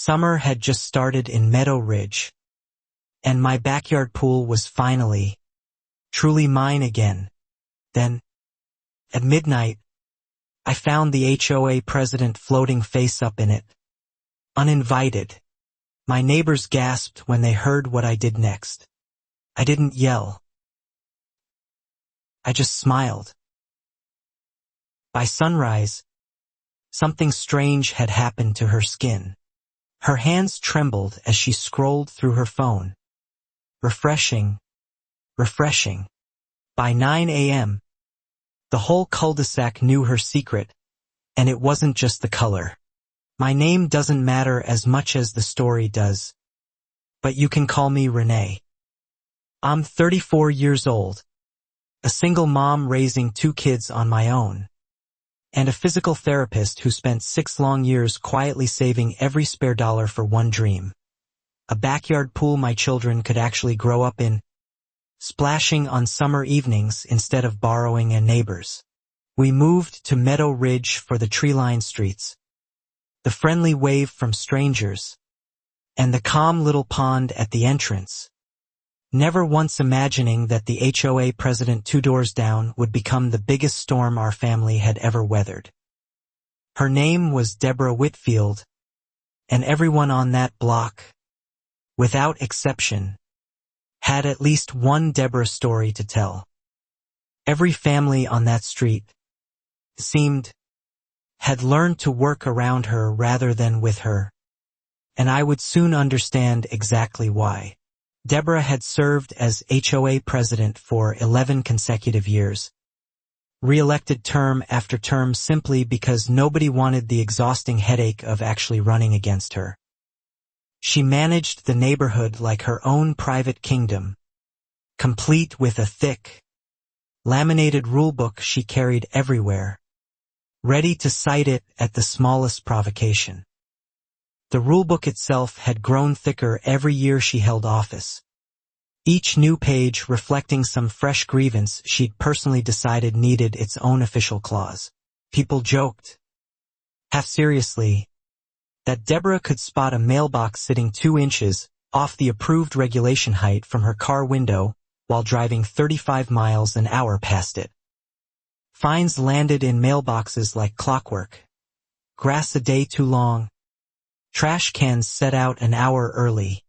Summer had just started in Meadow Ridge, and my backyard pool was finally, truly mine again. Then, at midnight, I found the HOA president floating face up in it. Uninvited. My neighbors gasped when they heard what I did next. I didn't yell. I just smiled. By sunrise, something strange had happened to her skin. Her hands trembled as she scrolled through her phone. Refreshing. Refreshing. By 9 a.m., the whole cul-de-sac knew her secret, and it wasn't just the color. My name doesn't matter as much as the story does, but you can call me Renee. I'm 34 years old, a single mom raising 2 kids on my own, and a physical therapist who spent 6 long years quietly saving every spare dollar for one dream. A backyard pool my children could actually grow up in, splashing on summer evenings instead of borrowing a neighbor's. We moved to Meadow Ridge for the tree-lined streets, the friendly wave from strangers, and the calm little pond at the entrance. Never once imagining that the HOA president 2 doors down would become the biggest storm our family had ever weathered. Her name was Deborah Whitfield, and everyone on that block, without exception, had at least one Deborah story to tell. Every family on that street, seemed, had learned to work around her rather than with her, and I would soon understand exactly why. Deborah had served as HOA president for 11 consecutive years, re-elected term after term simply because nobody wanted the exhausting headache of actually running against her. She managed the neighborhood like her own private kingdom, complete with a thick, laminated rulebook she carried everywhere, ready to cite it at the smallest provocation. The rulebook itself had grown thicker every year she held office, each new page reflecting some fresh grievance she'd personally decided needed its own official clause. People joked, half seriously, that Deborah could spot a mailbox sitting 2 inches off the approved regulation height from her car window while driving 35 miles an hour past it. Fines landed in mailboxes like clockwork. Grass a day too long. Trash cans set out an hour early.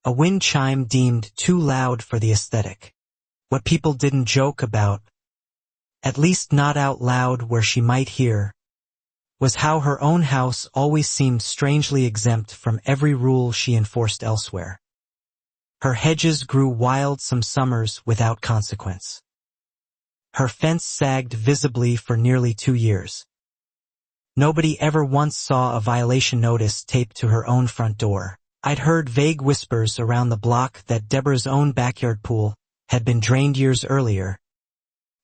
A wind chime deemed too loud for the aesthetic. What people didn't joke about, at least not out loud where she might hear, was how her own house always seemed strangely exempt from every rule she enforced elsewhere. Her hedges grew wild some summers without consequence. Her fence sagged visibly for nearly 2 years. Nobody ever once saw a violation notice taped to her own front door. I'd heard vague whispers around the block that Deborah's own backyard pool had been drained years earlier,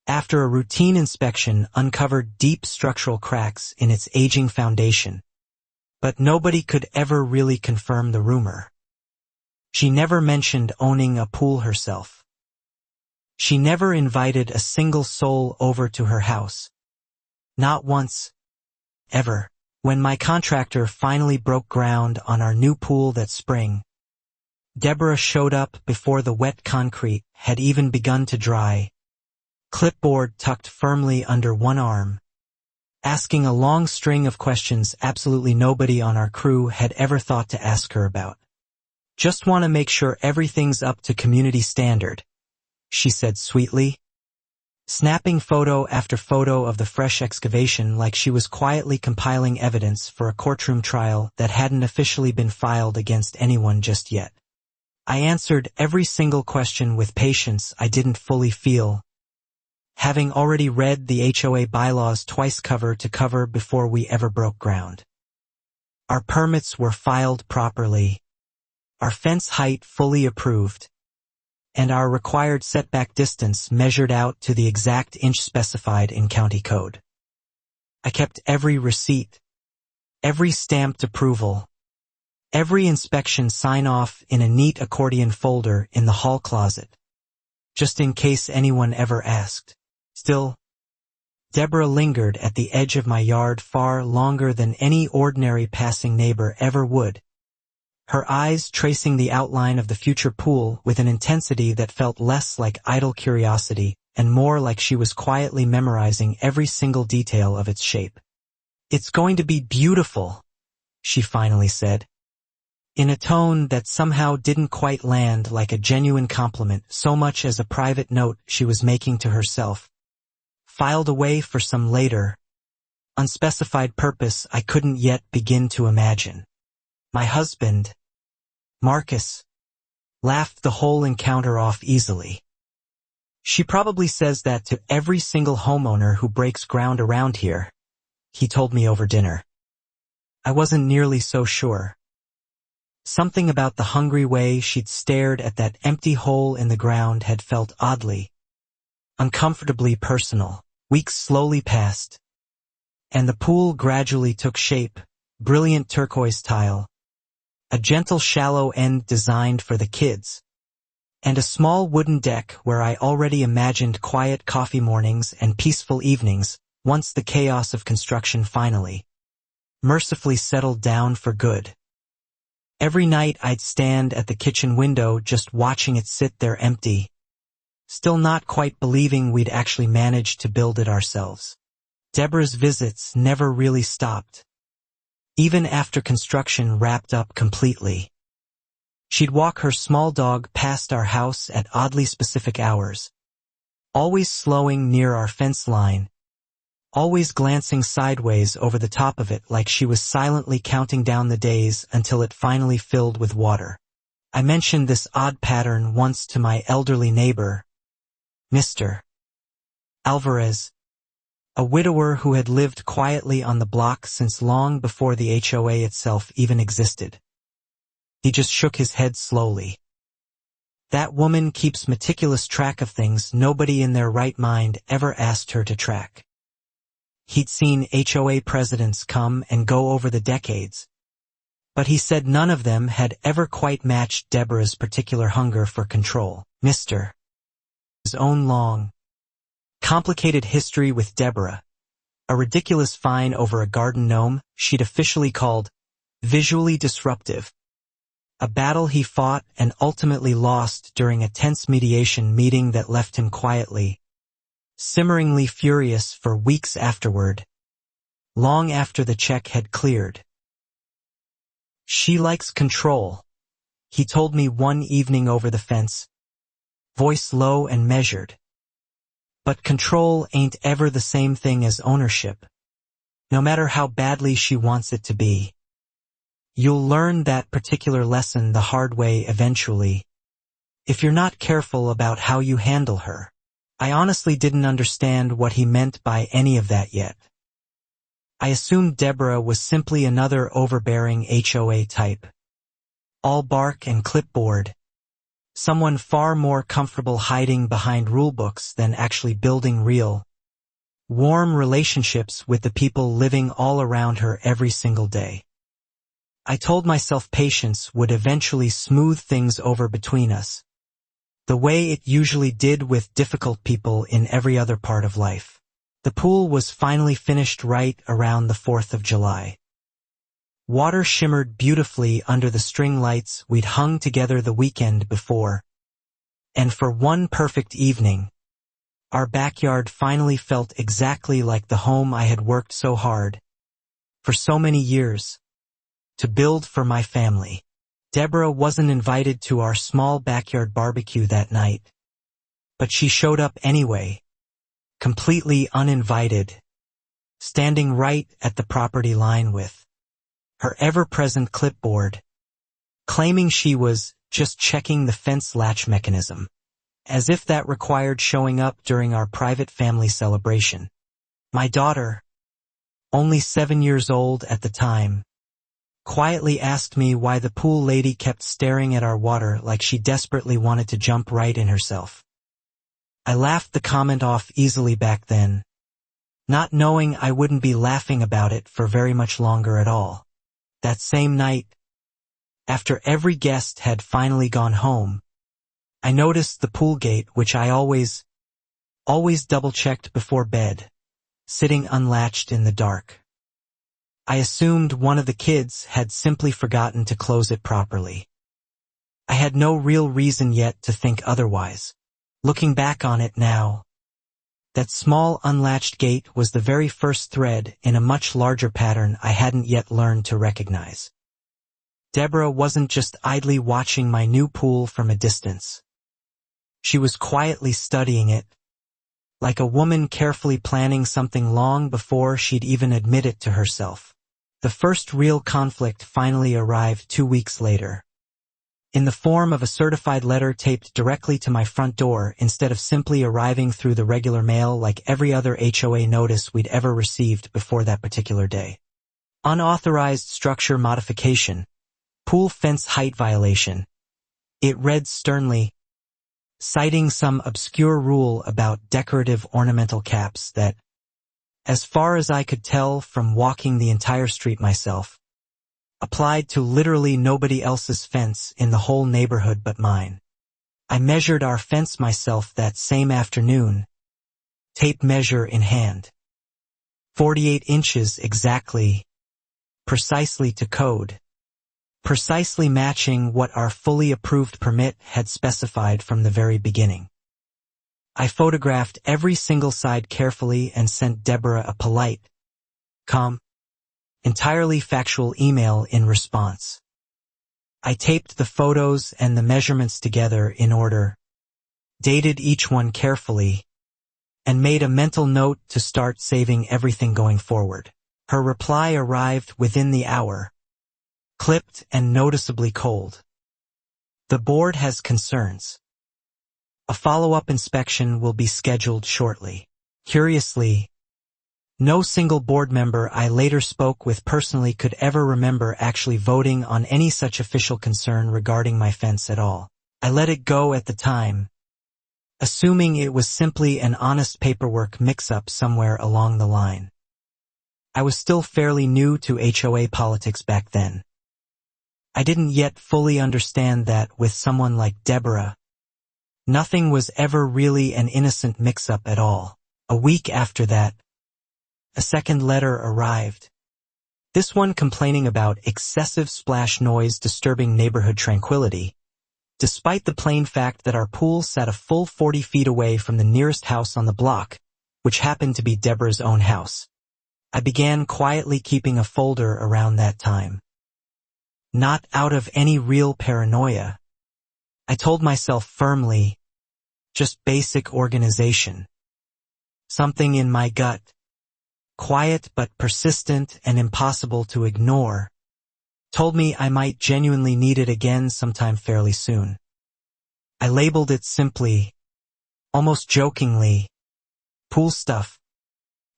after a routine inspection uncovered deep structural cracks in its aging foundation. But nobody could ever really confirm the rumor. She never mentioned owning a pool herself. She never invited a single soul over to her house. Not once. Ever. When my contractor finally broke ground on our new pool that spring, Deborah showed up before the wet concrete had even begun to dry, clipboard tucked firmly under one arm, asking a long string of questions absolutely nobody on our crew had ever thought to ask her about. Just want to make sure everything's up to community standard, she said sweetly, snapping photo after photo of the fresh excavation like she was quietly compiling evidence for a courtroom trial that hadn't officially been filed against anyone just yet. I answered every single question with patience I didn't fully feel, having already read the HOA bylaws twice cover to cover before we ever broke ground. Our permits were filed properly, our fence height fully approved, and our required setback distance measured out to the exact inch specified in county code. I kept every receipt, every stamped approval, every inspection sign-off in a neat accordion folder in the hall closet, just in case anyone ever asked. Still, Deborah lingered at the edge of my yard far longer than any ordinary passing neighbor ever would, her eyes tracing the outline of the future pool with an intensity that felt less like idle curiosity and more like she was quietly memorizing every single detail of its shape. "It's going to be beautiful," she finally said, in a tone that somehow didn't quite land like a genuine compliment so much as a private note she was making to herself, filed away for some later, unspecified purpose I couldn't yet begin to imagine. My husband, Marcus, laughed the whole encounter off easily. "She probably says that to every single homeowner who breaks ground around here," he told me over dinner. I wasn't nearly so sure. Something about the hungry way she'd stared at that empty hole in the ground had felt oddly, uncomfortably personal. Weeks slowly passed, and the pool gradually took shape, brilliant turquoise tile, a gentle shallow end designed for the kids, and a small wooden deck where I already imagined quiet coffee mornings and peaceful evenings once the chaos of construction finally, mercifully settled down for good. Every night I'd stand at the kitchen window just watching it sit there empty, still not quite believing we'd actually managed to build it ourselves. Deborah's visits never really stopped, even after construction wrapped up completely. She'd walk her small dog past our house at oddly specific hours, always slowing near our fence line, always glancing sideways over the top of it like she was silently counting down the days until it finally filled with water. I mentioned this odd pattern once to my elderly neighbor, Mr. Alvarez, a widower who had lived quietly on the block since long before the HOA itself even existed. He just shook his head slowly. "That woman keeps meticulous track of things nobody in their right mind ever asked her to track." He'd seen HOA presidents come and go over the decades, but he said none of them had ever quite matched Deborah's particular hunger for control. Mr. his own long, complicated history with Deborah, a ridiculous fine over a garden gnome she'd officially called visually disruptive, a battle he fought and ultimately lost during a tense mediation meeting that left him quietly, simmeringly furious for weeks afterward, long after the check had cleared. "She likes control," he told me one evening over the fence, voice low and measured. "But control ain't ever the same thing as ownership, no matter how badly she wants it to be. You'll learn that particular lesson the hard way eventually, if you're not careful about how you handle her." I honestly didn't understand what he meant by any of that yet. I assumed Deborah was simply another overbearing HOA type, all bark and clipboard, someone far more comfortable hiding behind rulebooks than actually building real, warm relationships with the people living all around her every single day. I told myself patience would eventually smooth things over between us, the way it usually did with difficult people in every other part of life. The pool was finally finished right around the 4th of July. Water shimmered beautifully under the string lights we'd hung together the weekend before, and for one perfect evening, our backyard finally felt exactly like the home I had worked so hard, for so many years, to build for my family. Deborah wasn't invited to our small backyard barbecue that night, but she showed up anyway, completely uninvited, standing right at the property line with her ever-present clipboard, claiming she was just checking the fence latch mechanism, as if that required showing up during our private family celebration. My daughter, only 7 years old at the time, quietly asked me why the pool lady kept staring at our water like she desperately wanted to jump right in herself. I laughed the comment off easily back then, not knowing I wouldn't be laughing about it for very much longer at all. That same night, after every guest had finally gone home, I noticed the pool gate, which I always double-checked before bed, sitting unlatched in the dark. I assumed one of the kids had simply forgotten to close it properly. I had no real reason yet to think otherwise. Looking back on it now, that small unlatched gate was the very first thread in a much larger pattern I hadn't yet learned to recognize. Deborah wasn't just idly watching my new pool from a distance. She was quietly studying it, like a woman carefully planning something long before she'd even admit it to herself. The first real conflict finally arrived 2 weeks later, in the form of a certified letter taped directly to my front door instead of simply arriving through the regular mail like every other HOA notice we'd ever received before that particular day. Unauthorized structure modification, pool fence height violation. It read sternly, citing some obscure rule about decorative ornamental caps that, as far as I could tell from walking the entire street myself, applied to literally nobody else's fence in the whole neighborhood but mine. I measured our fence myself that same afternoon, tape measure in hand. 48 inches exactly, precisely to code, precisely matching what our fully approved permit had specified from the very beginning. I photographed every single side carefully and sent Deborah a polite, calm, entirely factual email in response. I taped the photos and the measurements together in order, dated each one carefully, and made a mental note to start saving everything going forward. Her reply arrived within the hour, clipped and noticeably cold. The board has concerns. A follow-up inspection will be scheduled shortly. Curiously, no single board member I later spoke with personally could ever remember actually voting on any such official concern regarding my fence at all. I let it go at the time, assuming it was simply an honest paperwork mix-up somewhere along the line. I was still fairly new to HOA politics back then. I didn't yet fully understand that with someone like Deborah, nothing was ever really an innocent mix-up at all. A week after that, a second letter arrived. This one complaining about excessive splash noise disturbing neighborhood tranquility, despite the plain fact that our pool sat a full 40 feet away from the nearest house on the block, which happened to be Deborah's own house. I began quietly keeping a folder around that time. Not out of any real paranoia. I told myself firmly, just basic organization. Something in my gut, quiet but persistent and impossible to ignore, told me I might genuinely need it again sometime fairly soon. I labeled it simply, almost jokingly, pool stuff,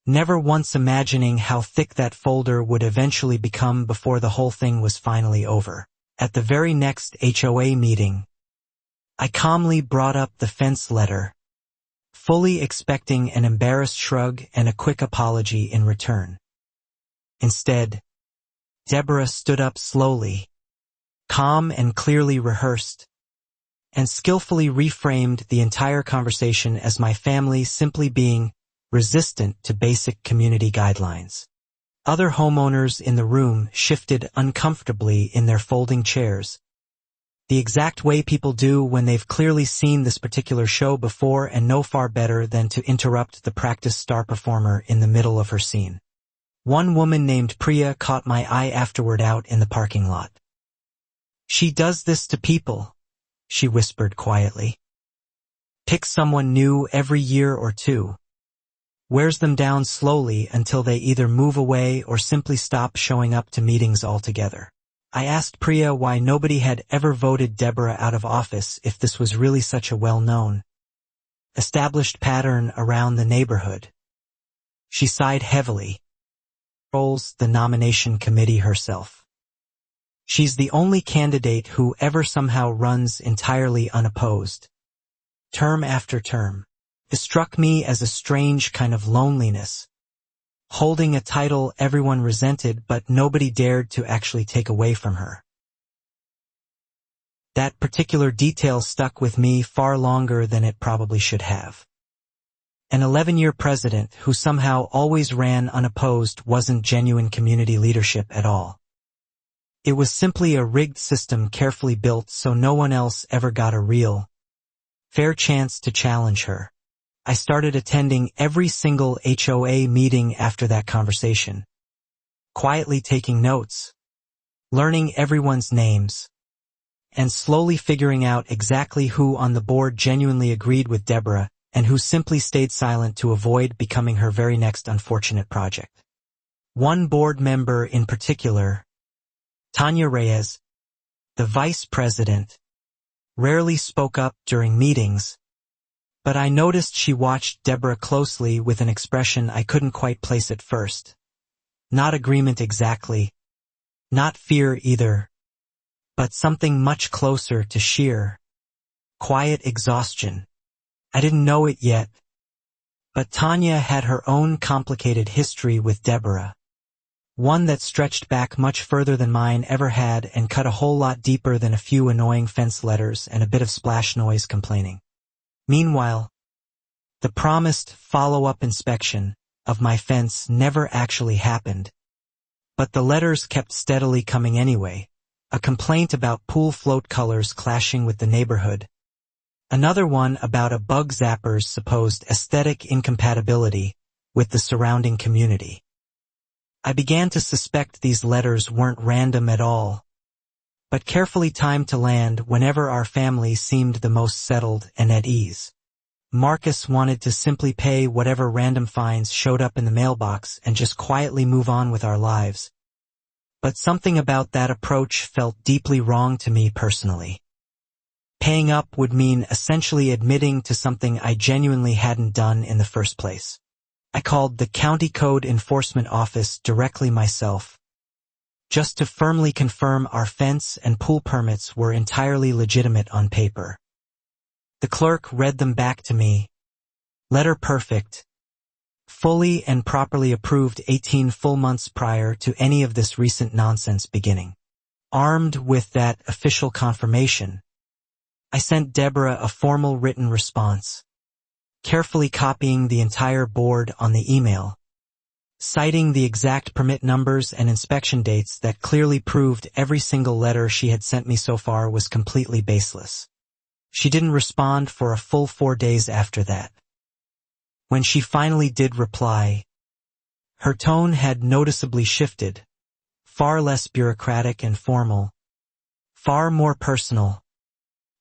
never once imagining how thick that folder would eventually become before the whole thing was finally over. At the very next HOA meeting, I calmly brought up the fence letter, fully expecting an embarrassed shrug and a quick apology in return. Instead, Deborah stood up slowly, calm and clearly rehearsed, and skillfully reframed the entire conversation as my family simply being resistant to basic community guidelines. Other homeowners in the room shifted uncomfortably in their folding chairs, the exact way people do when they've clearly seen this particular show before and know far better than to interrupt the practiced star performer in the middle of her scene. One woman named Priya caught my eye afterward out in the parking lot. "She does this to people," she whispered quietly. "Picks someone new every year or two. Wears them down slowly until they either move away or simply stop showing up to meetings altogether." I asked Priya why nobody had ever voted Deborah out of office if this was really such a well-known, established pattern around the neighborhood. She sighed heavily. Controls the nomination committee herself. She's the only candidate who ever somehow runs entirely unopposed, term after term. It struck me as a strange kind of loneliness, holding a title everyone resented but nobody dared to actually take away from her. That particular detail stuck with me far longer than it probably should have. An 11-year president who somehow always ran unopposed wasn't genuine community leadership at all. It was simply a rigged system carefully built so no one else ever got a real, fair chance to challenge her. I started attending every single HOA meeting after that conversation, quietly taking notes, learning everyone's names, and slowly figuring out exactly who on the board genuinely agreed with Deborah and who simply stayed silent to avoid becoming her very next unfortunate project. One board member in particular, Tanya Reyes, the vice president, rarely spoke up during meetings, but I noticed she watched Deborah closely with an expression I couldn't quite place at first. Not agreement exactly, not fear either, but something much closer to sheer, quiet exhaustion. I didn't know it yet, but Tanya had her own complicated history with Deborah. One that stretched back much further than mine ever had and cut a whole lot deeper than a few annoying fence letters and a bit of splash noise complaining. Meanwhile, the promised follow-up inspection of my fence never actually happened, but the letters kept steadily coming anyway. A complaint about pool float colors clashing with the neighborhood. Another one about a bug zapper's supposed aesthetic incompatibility with the surrounding community. I began to suspect these letters weren't random at all, but carefully timed to land whenever our family seemed the most settled and at ease. Marcus wanted to simply pay whatever random fines showed up in the mailbox and just quietly move on with our lives. But something about that approach felt deeply wrong to me personally. Paying up would mean essentially admitting to something I genuinely hadn't done in the first place. I called the County Code Enforcement Office directly myself, just to firmly confirm our fence and pool permits were entirely legitimate on paper. The clerk read them back to me, letter perfect, fully and properly approved 18 full months prior to any of this recent nonsense beginning. Armed with that official confirmation, I sent Deborah a formal written response, carefully copying the entire board on the email, citing the exact permit numbers and inspection dates that clearly proved every single letter she had sent me so far was completely baseless. She didn't respond for a full 4 days after that. When she finally did reply, her tone had noticeably shifted, far less bureaucratic and formal, far more personal,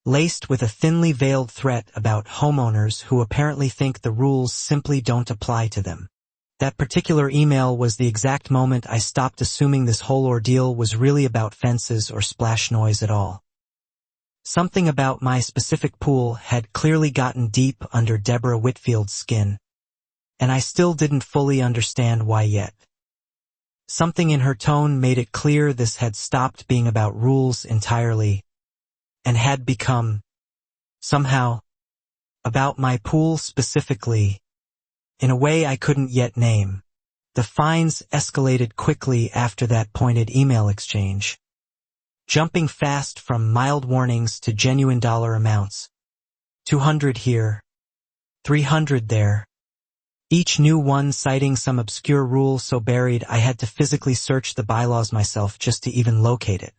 laced with a thinly veiled threat about homeowners who apparently think the rules simply don't apply to them. That particular email was the exact moment I stopped assuming this whole ordeal was really about fences or splash noise at all. Something about my specific pool had clearly gotten deep under Deborah Whitfield's skin, and I still didn't fully understand why yet. Something in her tone made it clear this had stopped being about rules entirely, and had become, somehow, about my pool specifically, in a way I couldn't yet name. The fines escalated quickly after that pointed email exchange, jumping fast from mild warnings to genuine dollar amounts. 200 here, 300 there. Each new one citing some obscure rule so buried I had to physically search the bylaws myself just to even locate it.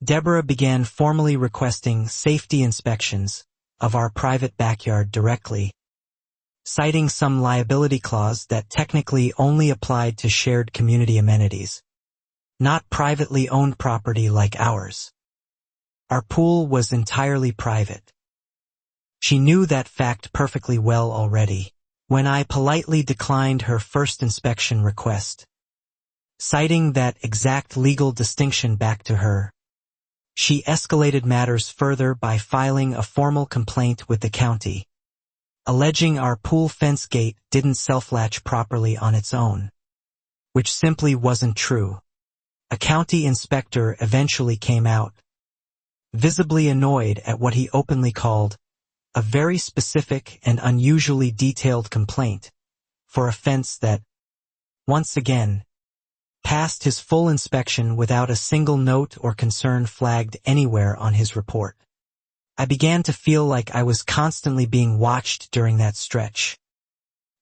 Deborah began formally requesting safety inspections of our private backyard directly, citing some liability clause that technically only applied to shared community amenities, not privately owned property like ours. Our pool was entirely private. She knew that fact perfectly well already. When I politely declined her first inspection request, citing that exact legal distinction back to her, she escalated matters further by filing a formal complaint with the county, alleging our pool fence gate didn't self-latch properly on its own, which simply wasn't true. A county inspector eventually came out, visibly annoyed at what he openly called a very specific and unusually detailed complaint for a fence that, once again, passed his full inspection without a single note or concern flagged anywhere on his report. I began to feel like I was constantly being watched during that stretch,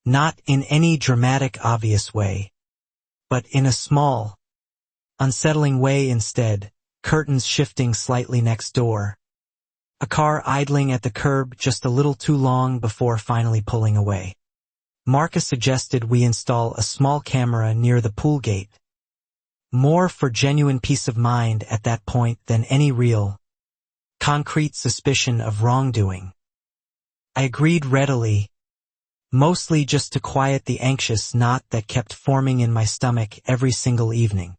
Not in any dramatic, obvious way, but in a small, unsettling way instead, curtains shifting slightly next door. A car idling at the curb just a little too long before finally pulling away. Marcus suggested we install a small camera near the pool gate. More for genuine peace of mind at that point than any real, concrete suspicion of wrongdoing. I agreed readily, mostly just to quiet the anxious knot that kept forming in my stomach every single evening.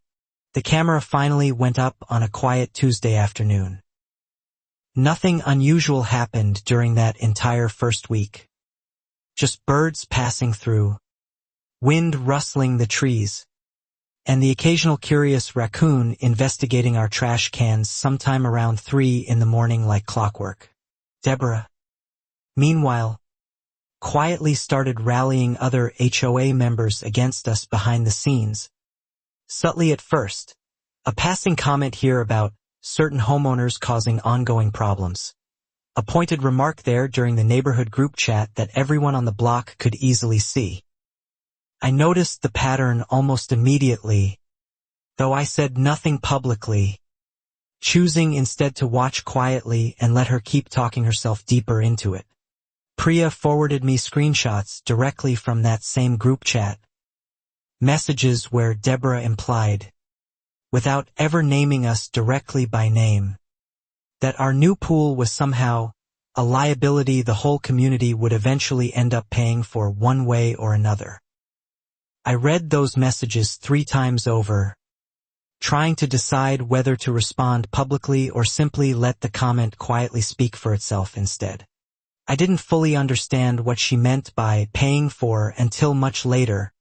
The camera finally went up on a quiet Tuesday afternoon. Nothing unusual happened during that entire first week. Just birds passing through, wind rustling the trees, and the occasional curious raccoon investigating our trash cans sometime around 3 in the morning like clockwork. Deborah, meanwhile, quietly started rallying other HOA members against us behind the scenes. Subtly at first, a passing comment here about certain homeowners causing ongoing problems. A pointed remark there during the neighborhood group chat that everyone on the block could easily see. I noticed the pattern almost immediately, though I said nothing publicly, choosing instead to watch quietly and let her keep talking herself deeper into it. Priya forwarded me screenshots directly from that same group chat. Messages where Deborah implied, without ever naming us directly by name, that our new pool was somehow a liability the whole community would eventually end up paying for one way or another. I read those messages 3 times over, trying to decide whether to respond publicly or simply let the comment quietly speak for itself instead. I didn't fully understand what she meant by paying for until much later,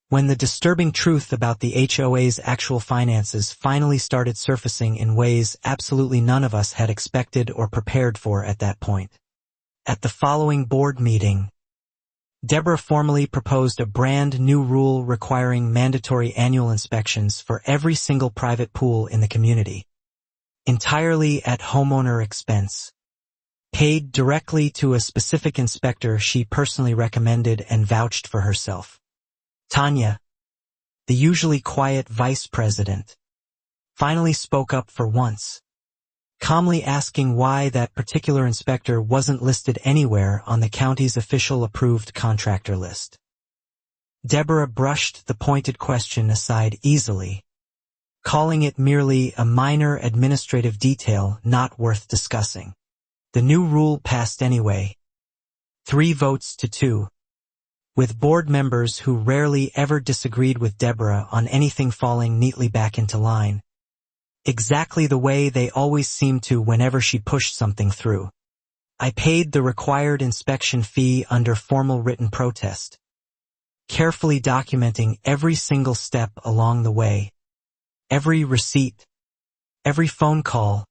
when the disturbing truth about the HOA's actual finances finally started surfacing in ways absolutely none of us had expected or prepared for at that point. At the following board meeting, Deborah formally proposed a brand new rule requiring mandatory annual inspections for every single private pool in the community, entirely at homeowner expense, paid directly to a specific inspector she personally recommended and vouched for herself. Tanya, the usually quiet vice president, finally spoke up for once, calmly asking why that particular inspector wasn't listed anywhere on the county's official approved contractor list. Deborah brushed the pointed question aside easily, calling it merely a minor administrative detail not worth discussing. The new rule passed anyway, 3 votes to 2. With board members who rarely ever disagreed with Deborah on anything falling neatly back into line, exactly the way they always seemed to whenever she pushed something through. I paid the required inspection fee under formal written protest, carefully documenting every single step along the way, every receipt, every phone call,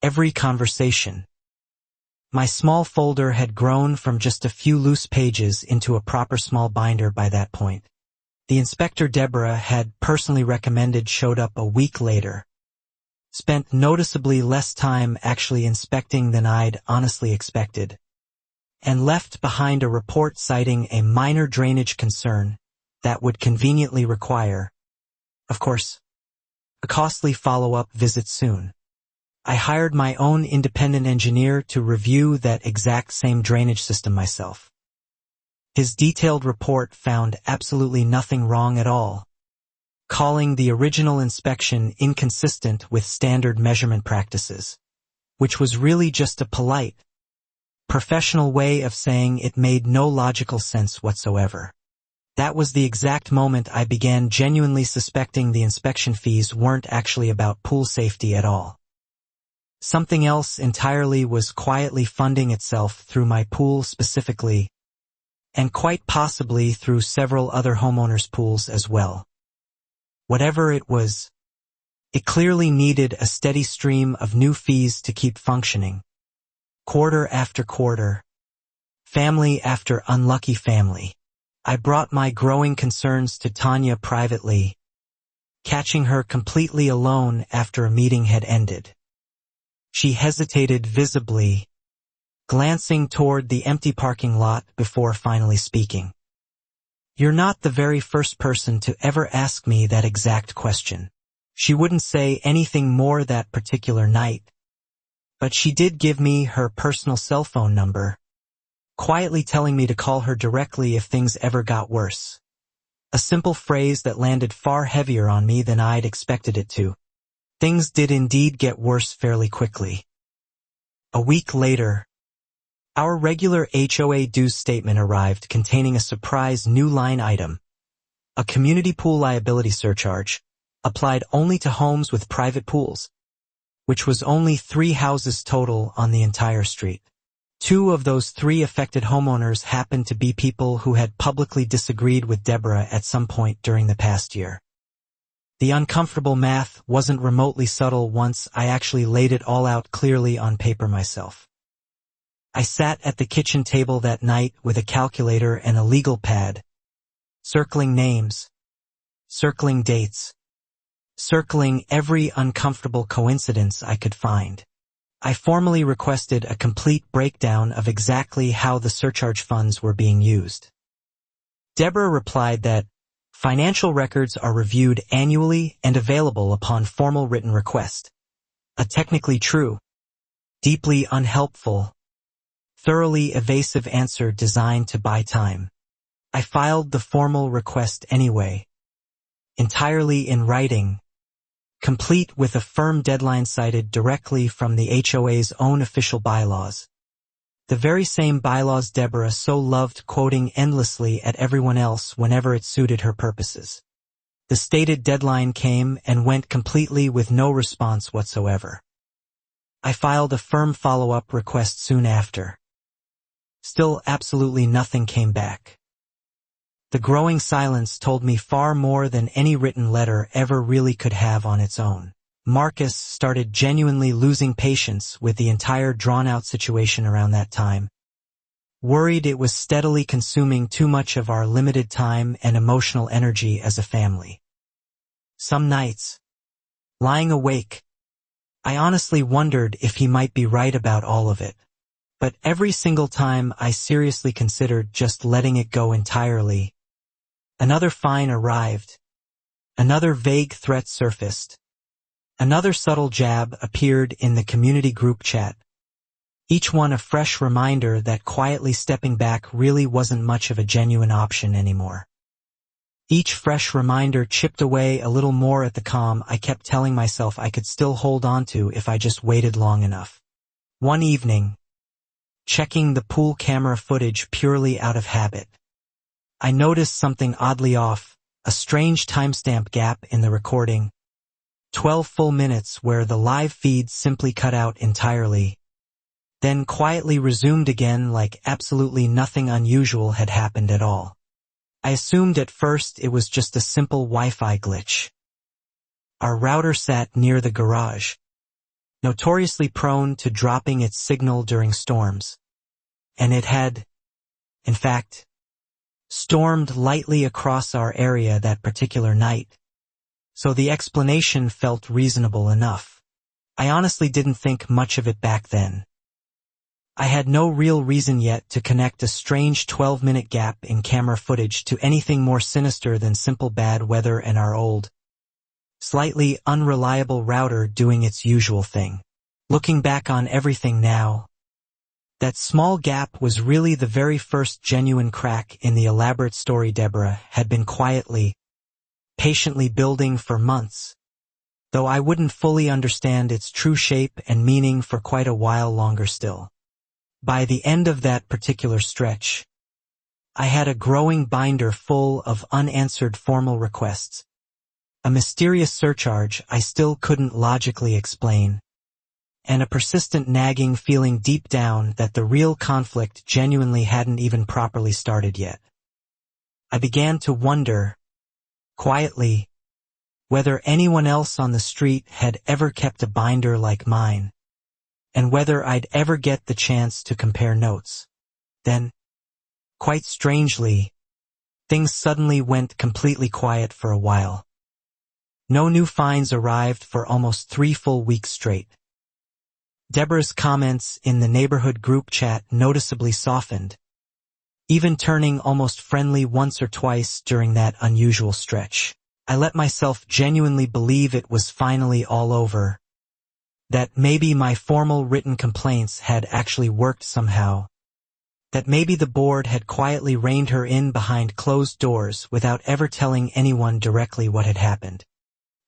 every conversation. My small folder had grown from just a few loose pages into a proper small binder by that point. The inspector Deborah had personally recommended showed up a week later, spent noticeably less time actually inspecting than I'd honestly expected, and left behind a report citing a minor drainage concern that would conveniently require, of course, a costly follow-up visit soon. I hired my own independent engineer to review that exact same drainage system myself. His detailed report found absolutely nothing wrong at all, calling the original inspection inconsistent with standard measurement practices, which was really just a polite, professional way of saying it made no logical sense whatsoever. That was the exact moment I began genuinely suspecting the inspection fees weren't actually about pool safety at all. Something else entirely was quietly funding itself through my pool specifically, and quite possibly through several other homeowners' pools as well. Whatever it was, it clearly needed a steady stream of new fees to keep functioning, quarter after quarter, family after unlucky family. I brought my growing concerns to Tanya privately, catching her completely alone after a meeting had ended. She hesitated visibly, glancing toward the empty parking lot before finally speaking. "You're not the very first person to ever ask me that exact question." She wouldn't say anything more that particular night, but she did give me her personal cell phone number, quietly telling me to call her directly if things ever got worse. A simple phrase that landed far heavier on me than I'd expected it to. Things did indeed get worse fairly quickly. A week later, our regular HOA dues statement arrived containing a surprise new line item, a community pool liability surcharge, applied only to homes with private pools, which was only 3 houses total on the entire street. 2 of those 3 affected homeowners happened to be people who had publicly disagreed with Deborah at some point during the past year. The uncomfortable math wasn't remotely subtle once I actually laid it all out clearly on paper myself. I sat at the kitchen table that night with a calculator and a legal pad, circling names, circling dates, circling every uncomfortable coincidence I could find. I formally requested a complete breakdown of exactly how the surcharge funds were being used. Deborah replied that financial records are reviewed annually and available upon formal written request. A technically true, deeply unhelpful, thoroughly evasive answer designed to buy time. I filed the formal request anyway, entirely in writing, complete with a firm deadline cited directly from the HOA's own official bylaws. The very same bylaws Deborah so loved quoting endlessly at everyone else whenever it suited her purposes. The stated deadline came and went completely with no response whatsoever. I filed a firm follow-up request soon after. Still absolutely nothing came back. The growing silence told me far more than any written letter ever really could have on its own. Marcus started genuinely losing patience with the entire drawn-out situation around that time, worried it was steadily consuming too much of our limited time and emotional energy as a family. Some nights, lying awake, I honestly wondered if he might be right about all of it. But every single time I seriously considered just letting it go entirely, another fine arrived, another vague threat surfaced, another subtle jab appeared in the community group chat, each one a fresh reminder that quietly stepping back really wasn't much of a genuine option anymore. Each fresh reminder chipped away a little more at the calm I kept telling myself I could still hold on to if I just waited long enough. One evening, checking the pool camera footage purely out of habit, I noticed something oddly off, a strange timestamp gap in the recording. 12 full minutes where the live feed simply cut out entirely, then quietly resumed again like absolutely nothing unusual had happened at all. I assumed at first it was just a simple Wi-Fi glitch. Our router sat near the garage, notoriously prone to dropping its signal during storms, and it had, in fact, stormed lightly across our area that particular night, so the explanation felt reasonable enough. I honestly didn't think much of it back then. I had no real reason yet to connect a strange 12-minute gap in camera footage to anything more sinister than simple bad weather and our old, slightly unreliable router doing its usual thing. Looking back on everything now, that small gap was really the very first genuine crack in the elaborate story Deborah had been quietly, patiently building for months, though I wouldn't fully understand its true shape and meaning for quite a while longer still. By the end of that particular stretch, I had a growing binder full of unanswered formal requests, a mysterious surcharge I still couldn't logically explain, and a persistent nagging feeling deep down that the real conflict genuinely hadn't even properly started yet. I began to wonder, quietly, whether anyone else on the street had ever kept a binder like mine, and whether I'd ever get the chance to compare notes. Then, quite strangely, things suddenly went completely quiet for a while. No new fines arrived for almost 3 full weeks straight. Deborah's comments in the neighborhood group chat noticeably softened, even turning almost friendly once or twice during that unusual stretch. I let myself genuinely believe it was finally all over, that maybe my formal written complaints had actually worked somehow, that maybe the board had quietly reined her in behind closed doors without ever telling anyone directly what had happened.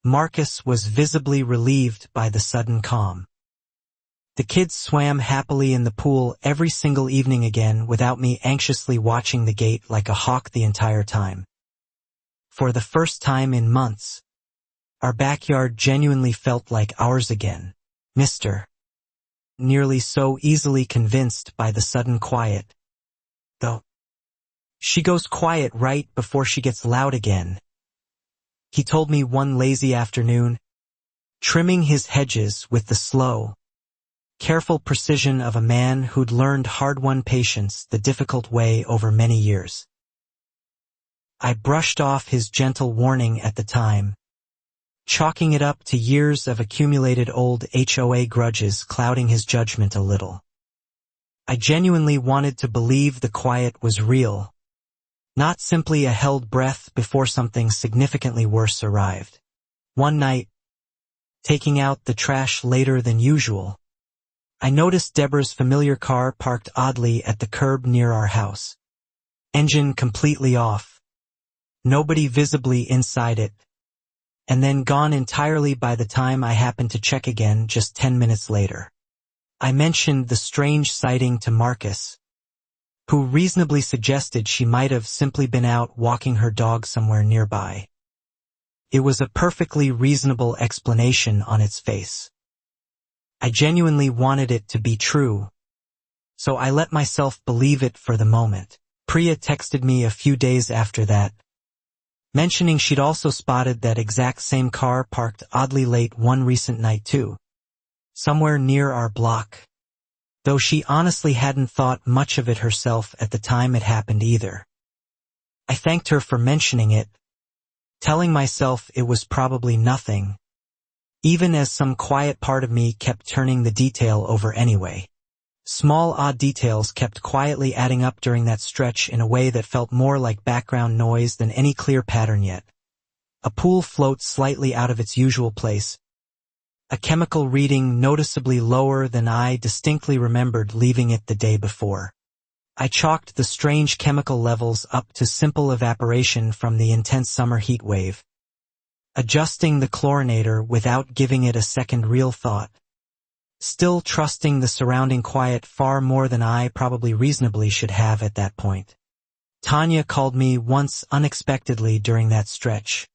Marcus was visibly relieved by the sudden calm. The kids swam happily in the pool every single evening again without me anxiously watching the gate like a hawk the entire time. For the first time in months, our backyard genuinely felt like ours again. Mr. Nearly so easily convinced by the sudden quiet. Though, she goes quiet right before she gets loud again, he told me one lazy afternoon, trimming his hedges with the slow, careful precision of a man who'd learned hard-won patience the difficult way over many years. I brushed off his gentle warning at the time, chalking it up to years of accumulated old HOA grudges clouding his judgment a little. I genuinely wanted to believe the quiet was real, not simply a held breath before something significantly worse arrived. One night, taking out the trash later than usual, I noticed Deborah's familiar car parked oddly at the curb near our house. Engine completely off, nobody visibly inside it, and then gone entirely by the time I happened to check again just 10 minutes later. I mentioned the strange sighting to Marcus, who reasonably suggested she might have simply been out walking her dog somewhere nearby. It was a perfectly reasonable explanation on its face. I genuinely wanted it to be true, so I let myself believe it for the moment. Priya texted me a few days after that, mentioning she'd also spotted that exact same car parked oddly late one recent night too, somewhere near our block, though she honestly hadn't thought much of it herself at the time it happened either. I thanked her for mentioning it, telling myself it was probably nothing, even as some quiet part of me kept turning the detail over anyway. Small odd details kept quietly adding up during that stretch in a way that felt more like background noise than any clear pattern yet. A pool float slightly out of its usual place, a chemical reading noticeably lower than I distinctly remembered leaving it the day before. I chalked the strange chemical levels up to simple evaporation from the intense summer heat wave, adjusting the chlorinator without giving it a second real thought, still trusting the surrounding quiet far more than I probably reasonably should have at that point. Tanya called me once unexpectedly during that stretch,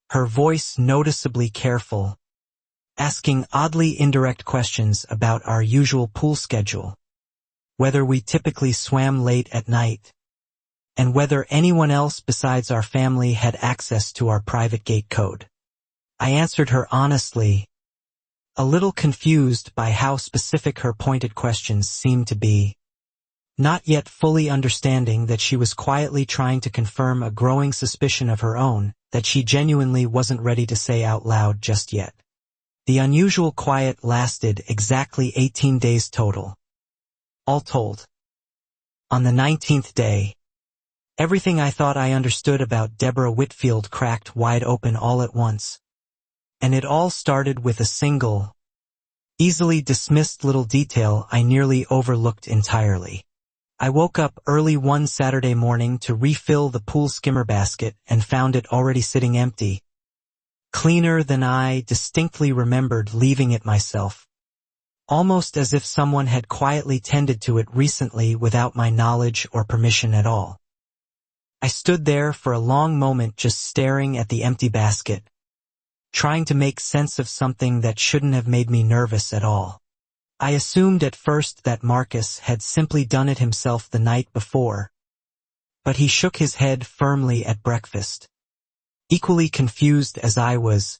her voice noticeably careful, asking oddly indirect questions about our usual pool schedule, whether we typically swam late at night, and whether anyone else besides our family had access to our private gate code. I answered her honestly, a little confused by how specific her pointed questions seemed to be, not yet fully understanding that she was quietly trying to confirm a growing suspicion of her own that she genuinely wasn't ready to say out loud just yet. The unusual quiet lasted exactly 18 days total, all told. On the 19th day, everything I thought I understood about Deborah Whitfield cracked wide open all at once, and it all started with a single, easily dismissed little detail I nearly overlooked entirely. I woke up early one Saturday morning to refill the pool skimmer basket and found it already sitting empty, cleaner than I distinctly remembered leaving it myself, almost as if someone had quietly tended to it recently without my knowledge or permission at all. I stood there for a long moment just staring at the empty basket, trying to make sense of something that shouldn't have made me nervous at all. I assumed at first that Marcus had simply done it himself the night before, but he shook his head firmly at breakfast, equally confused as I was,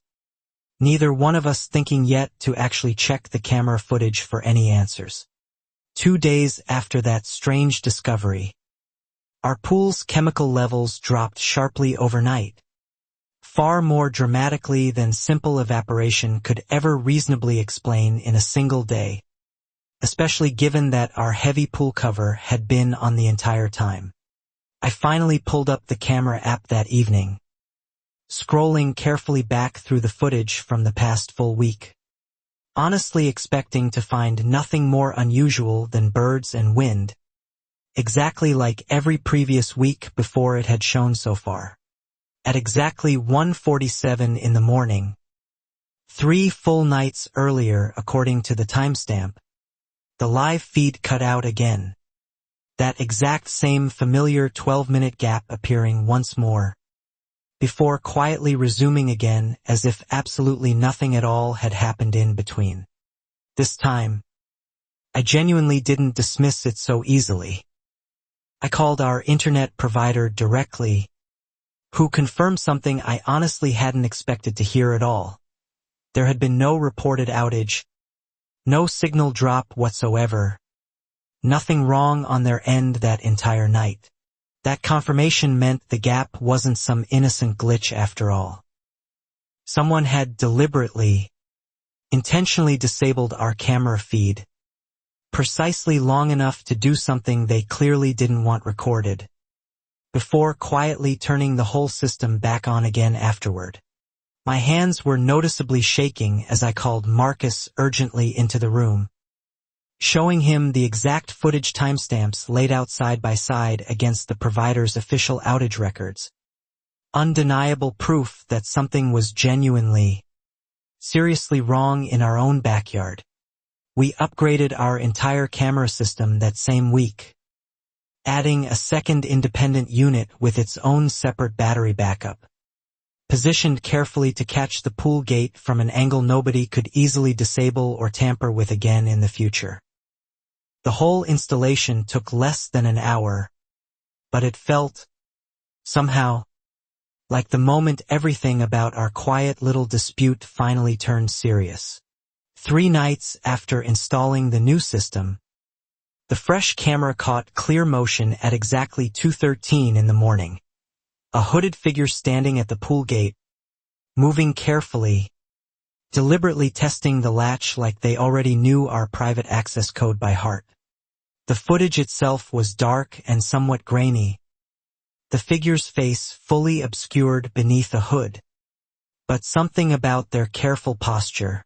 neither one of us thinking yet to actually check the camera footage for any answers. 2 days after that strange discovery, our pool's chemical levels dropped sharply overnight, far more dramatically than simple evaporation could ever reasonably explain in a single day. especially given that our heavy pool cover had been on the entire time. I finally pulled up the camera app that evening, scrolling carefully back through the footage from the past full week, honestly expecting to find nothing more unusual than birds and wind, exactly like every previous week before it had shown so far. At exactly 1:47 in the morning, 3 full nights earlier according to the timestamp, the live feed cut out again, that exact same familiar 12-minute gap appearing once more, before quietly resuming again as if absolutely nothing at all had happened in between. This time, I genuinely didn't dismiss it so easily. I called our internet provider directly, who confirmed something I honestly hadn't expected to hear at all. There had been no reported outage, no signal drop whatsoever, nothing wrong on their end that entire night. That confirmation meant the gap wasn't some innocent glitch after all. Someone had deliberately, intentionally disabled our camera feed, precisely long enough to do something they clearly didn't want recorded, before quietly turning the whole system back on again afterward. My hands were noticeably shaking as I called Marcus urgently into the room, showing him the exact footage timestamps laid out side by side against the provider's official outage records. Undeniable proof that something was genuinely, seriously wrong in our own backyard. We upgraded our entire camera system that same week, adding a second independent unit with its own separate battery backup, positioned carefully to catch the pool gate from an angle nobody could easily disable or tamper with again in the future. The whole installation took less than an hour, but it felt, somehow, like the moment everything about our quiet little dispute finally turned serious. 3 nights after installing the new system, the fresh camera caught clear motion at exactly 2:13 in the morning. A hooded figure standing at the pool gate, moving carefully, deliberately testing the latch like they already knew our private access code by heart. The footage itself was dark and somewhat grainy, the figure's face fully obscured beneath a hood. But something about their careful posture,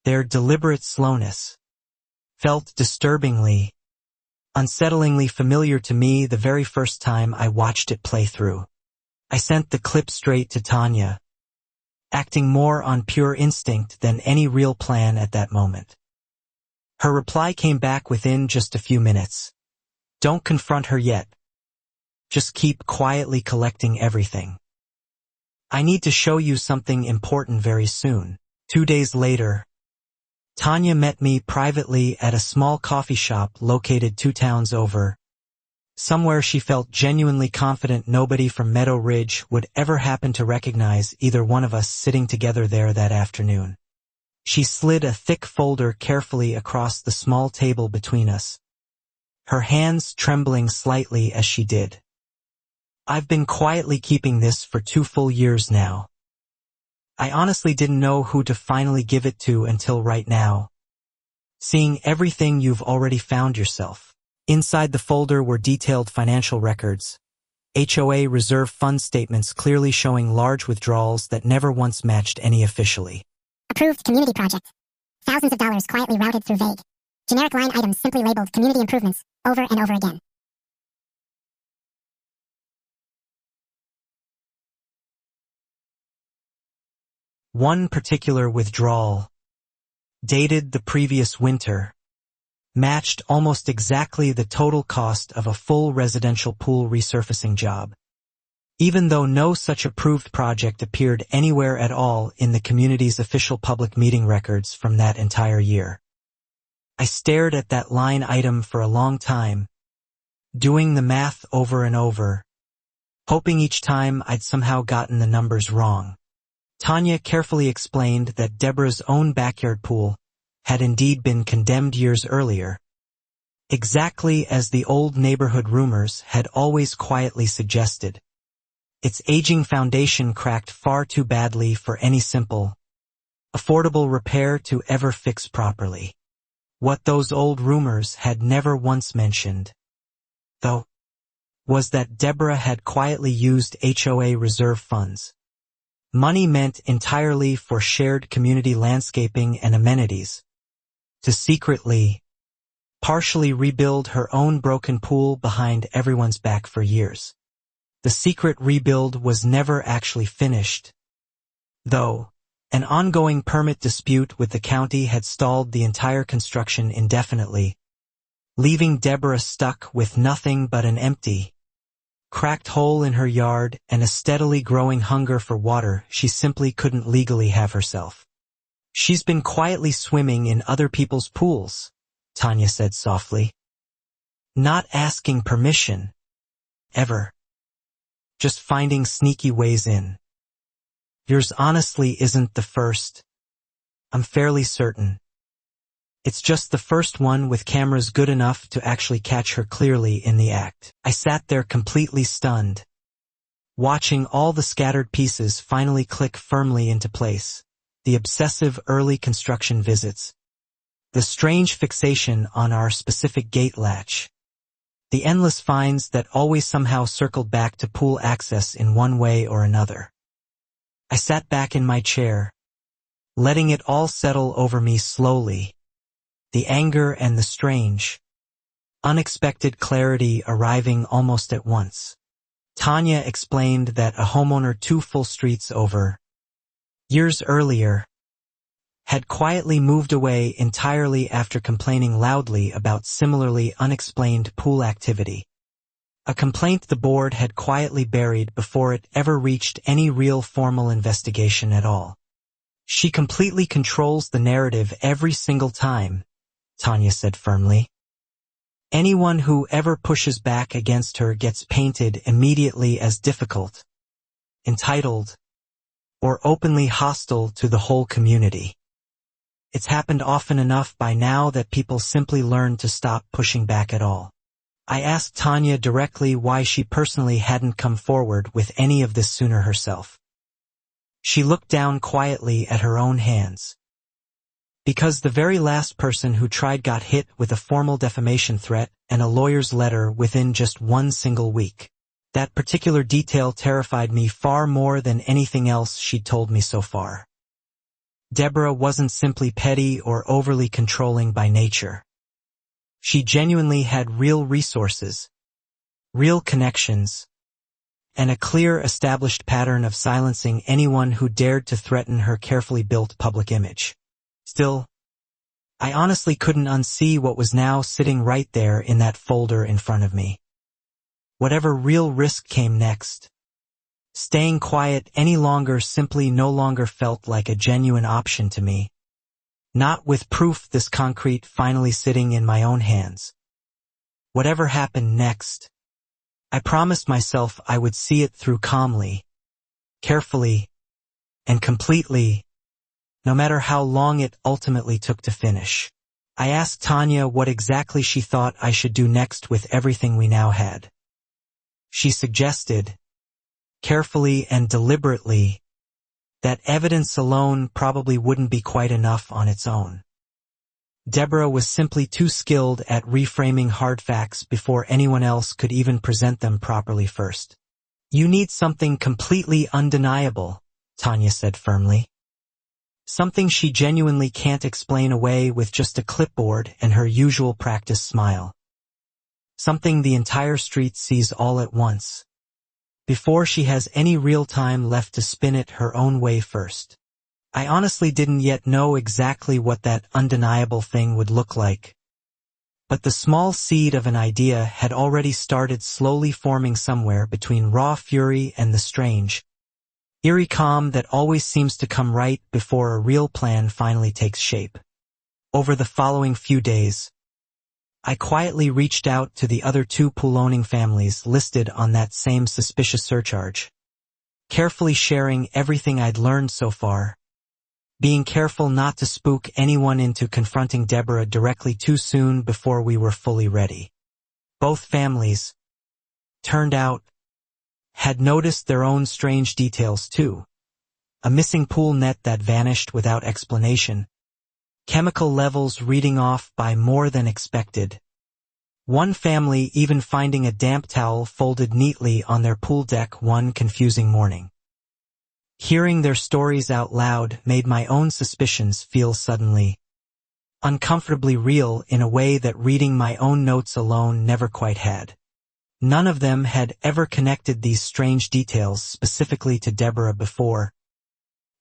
their deliberate slowness, felt disturbingly, unsettlingly familiar to me the very first time I watched it play through. I sent the clip straight to Tanya, acting more on pure instinct than any real plan at that moment. Her reply came back within just a few minutes. Don't confront her yet. Just keep quietly collecting everything. I need to show you something important very soon. 2 days later, Tanya met me privately at a small coffee shop located 2 towns over, somewhere she felt genuinely confident nobody from Meadow Ridge would ever happen to recognize either one of us sitting together there that afternoon. She slid a thick folder carefully across the small table between us, her hands trembling slightly as she did. I've been quietly keeping this for 2 full years now. I honestly didn't know who to finally give it to until right now, seeing everything you've already found yourself. Inside the folder were detailed financial records, HOA reserve fund statements clearly showing large withdrawals that never once matched any officially. Approved community project. Thousands of dollars quietly routed through vague, generic line items simply labeled community improvements, over and over again. One particular withdrawal, dated the previous winter, matched almost exactly the total cost of a full residential pool resurfacing job, even though no such approved project appeared anywhere at all in the community's official public meeting records from that entire year. I stared at that line item for a long time, doing the math over and over, hoping each time I'd somehow gotten the numbers wrong. Tanya carefully explained that Deborah's own backyard pool had indeed been condemned years earlier, exactly as the old neighborhood rumors had always quietly suggested. Its aging foundation cracked far too badly for any simple, affordable repair to ever fix properly. What those old rumors had never once mentioned, though, was that Deborah had quietly used HOA reserve funds. Money meant entirely for shared community landscaping and amenities, to secretly, partially rebuild her own broken pool behind everyone's back for years. The secret rebuild was never actually finished, though. An ongoing permit dispute with the county had stalled the entire construction indefinitely, leaving Deborah stuck with nothing but an empty, cracked hole in her yard and a steadily growing hunger for water she simply couldn't legally have herself. "She's been quietly swimming in other people's pools," Tanya said softly. "Not asking permission. Ever. Just finding sneaky ways in. Yours honestly isn't the first. I'm fairly certain. It's just the first one with cameras good enough to actually catch her clearly in the act." I sat there completely stunned, watching all the scattered pieces finally click firmly into place. The obsessive early construction visits, the strange fixation on our specific gate latch, the endless finds that always somehow circled back to pool access in one way or another. I sat back in my chair, letting it all settle over me slowly, the anger and the strange, unexpected clarity arriving almost at once. Tanya explained that a homeowner 2 full streets over, years earlier, had quietly moved away entirely after complaining loudly about similarly unexplained pool activity. A complaint the board had quietly buried before it ever reached any real formal investigation at all. "She completely controls the narrative every single time," Tanya said firmly. "Anyone who ever pushes back against her gets painted immediately as difficult, entitled, or openly hostile to the whole community. It's happened often enough by now that people simply learn to stop pushing back at all." I asked Tanya directly why she personally hadn't come forward with any of this sooner herself. She looked down quietly at her own hands. "Because the very last person who tried got hit with a formal defamation threat and a lawyer's letter within just 1 single week. That particular detail terrified me far more than anything else she'd told me so far. Deborah wasn't simply petty or overly controlling by nature. She genuinely had real resources, real connections, and a clear established pattern of silencing anyone who dared to threaten her carefully built public image. Still, I honestly couldn't unsee what was now sitting right there in that folder in front of me. Whatever real risk came next, staying quiet any longer simply no longer felt like a genuine option to me. Not with proof this concrete finally sitting in my own hands. Whatever happened next, I promised myself I would see it through calmly, carefully, and completely, no matter how long it ultimately took to finish. I asked Tanya what exactly she thought I should do next with everything we now had. She suggested, carefully and deliberately, that evidence alone probably wouldn't be quite enough on its own. Deborah was simply too skilled at reframing hard facts before anyone else could even present them properly first. "You need something completely undeniable," Tanya said firmly. "Something she genuinely can't explain away with just a clipboard and her usual practice smile. Something the entire street sees all at once, before she has any real time left to spin it her own way first." I honestly didn't yet know exactly what that undeniable thing would look like, but the small seed of an idea had already started slowly forming somewhere between raw fury and the strange, eerie calm that always seems to come right before a real plan finally takes shape. Over the following few days, I quietly reached out to the other 2 pool-owning families listed on that same suspicious surcharge, carefully sharing everything I'd learned so far, being careful not to spook anyone into confronting Deborah directly too soon before we were fully ready. Both families, turned out, had noticed their own strange details too. A missing pool net that vanished without explanation, chemical levels reading off by more than expected. One family even finding a damp towel folded neatly on their pool deck one confusing morning. Hearing their stories out loud made my own suspicions feel suddenly uncomfortably real in a way that reading my own notes alone never quite had. None of them had ever connected these strange details specifically to Deborah before,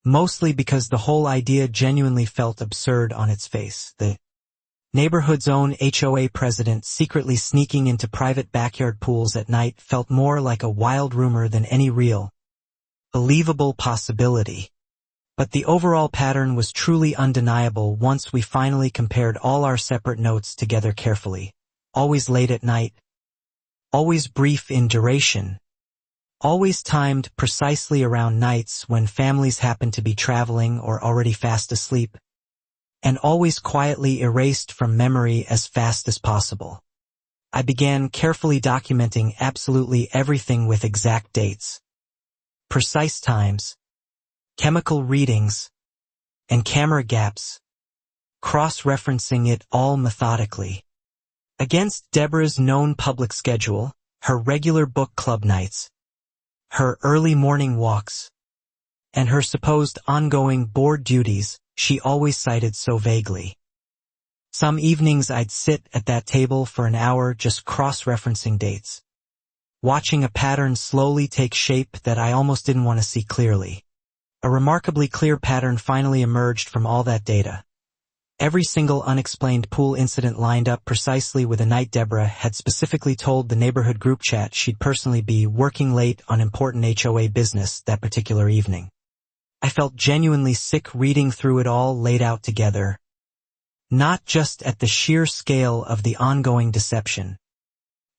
mostly because the whole idea genuinely felt absurd on its face. The neighborhood's own HOA president secretly sneaking into private backyard pools at night felt more like a wild rumor than any real, believable possibility. But the overall pattern was truly undeniable once we finally compared all our separate notes together carefully. Always late at night, always brief in duration, always timed precisely around nights when families happened to be traveling or already fast asleep, and always quietly erased from memory as fast as possible. I began carefully documenting absolutely everything with exact dates, precise times, chemical readings, and camera gaps, cross-referencing it all methodically. Against Deborah's known public schedule, her regular book club nights, her early morning walks, and her supposed ongoing board duties she always cited so vaguely. Some evenings I'd sit at that table for an hour just cross-referencing dates, watching a pattern slowly take shape that I almost didn't want to see clearly. A remarkably clear pattern finally emerged from all that data. Every single unexplained pool incident lined up precisely with a night Deborah had specifically told the neighborhood group chat she'd personally be working late on important HOA business that particular evening. I felt genuinely sick reading through it all laid out together, not just at the sheer scale of the ongoing deception,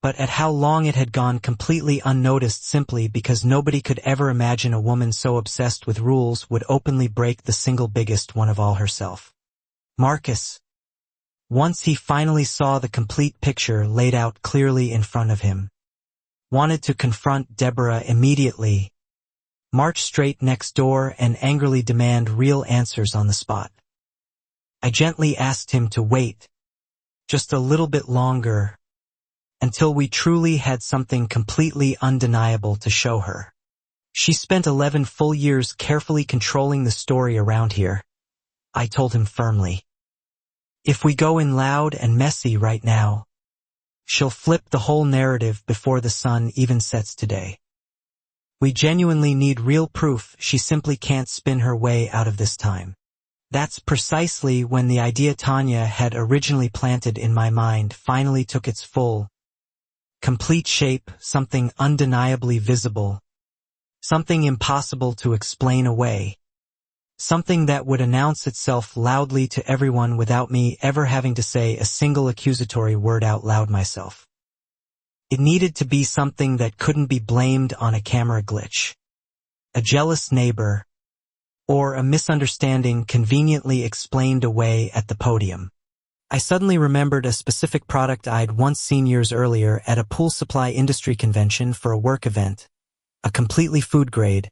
but at how long it had gone completely unnoticed simply because nobody could ever imagine a woman so obsessed with rules would openly break the single biggest one of all herself. Marcus, once he finally saw the complete picture laid out clearly in front of him, wanted to confront Deborah immediately, march straight next door and angrily demand real answers on the spot. I gently asked him to wait just a little bit longer until we truly had something completely undeniable to show her. She spent 11 full years carefully controlling the story around here, I told him firmly. If we go in loud and messy right now, she'll flip the whole narrative before the sun even sets today. We genuinely need real proof she simply can't spin her way out of this time. That's precisely when the idea Tanya had originally planted in my mind finally took its full, complete shape, something undeniably visible, something impossible to explain away, something that would announce itself loudly to everyone without me ever having to say a single accusatory word out loud myself. It needed to be something that couldn't be blamed on a camera glitch, a jealous neighbor, or a misunderstanding conveniently explained away at the podium. I suddenly remembered a specific product I'd once seen years earlier at a pool supply industry convention for a work event, a completely food-grade,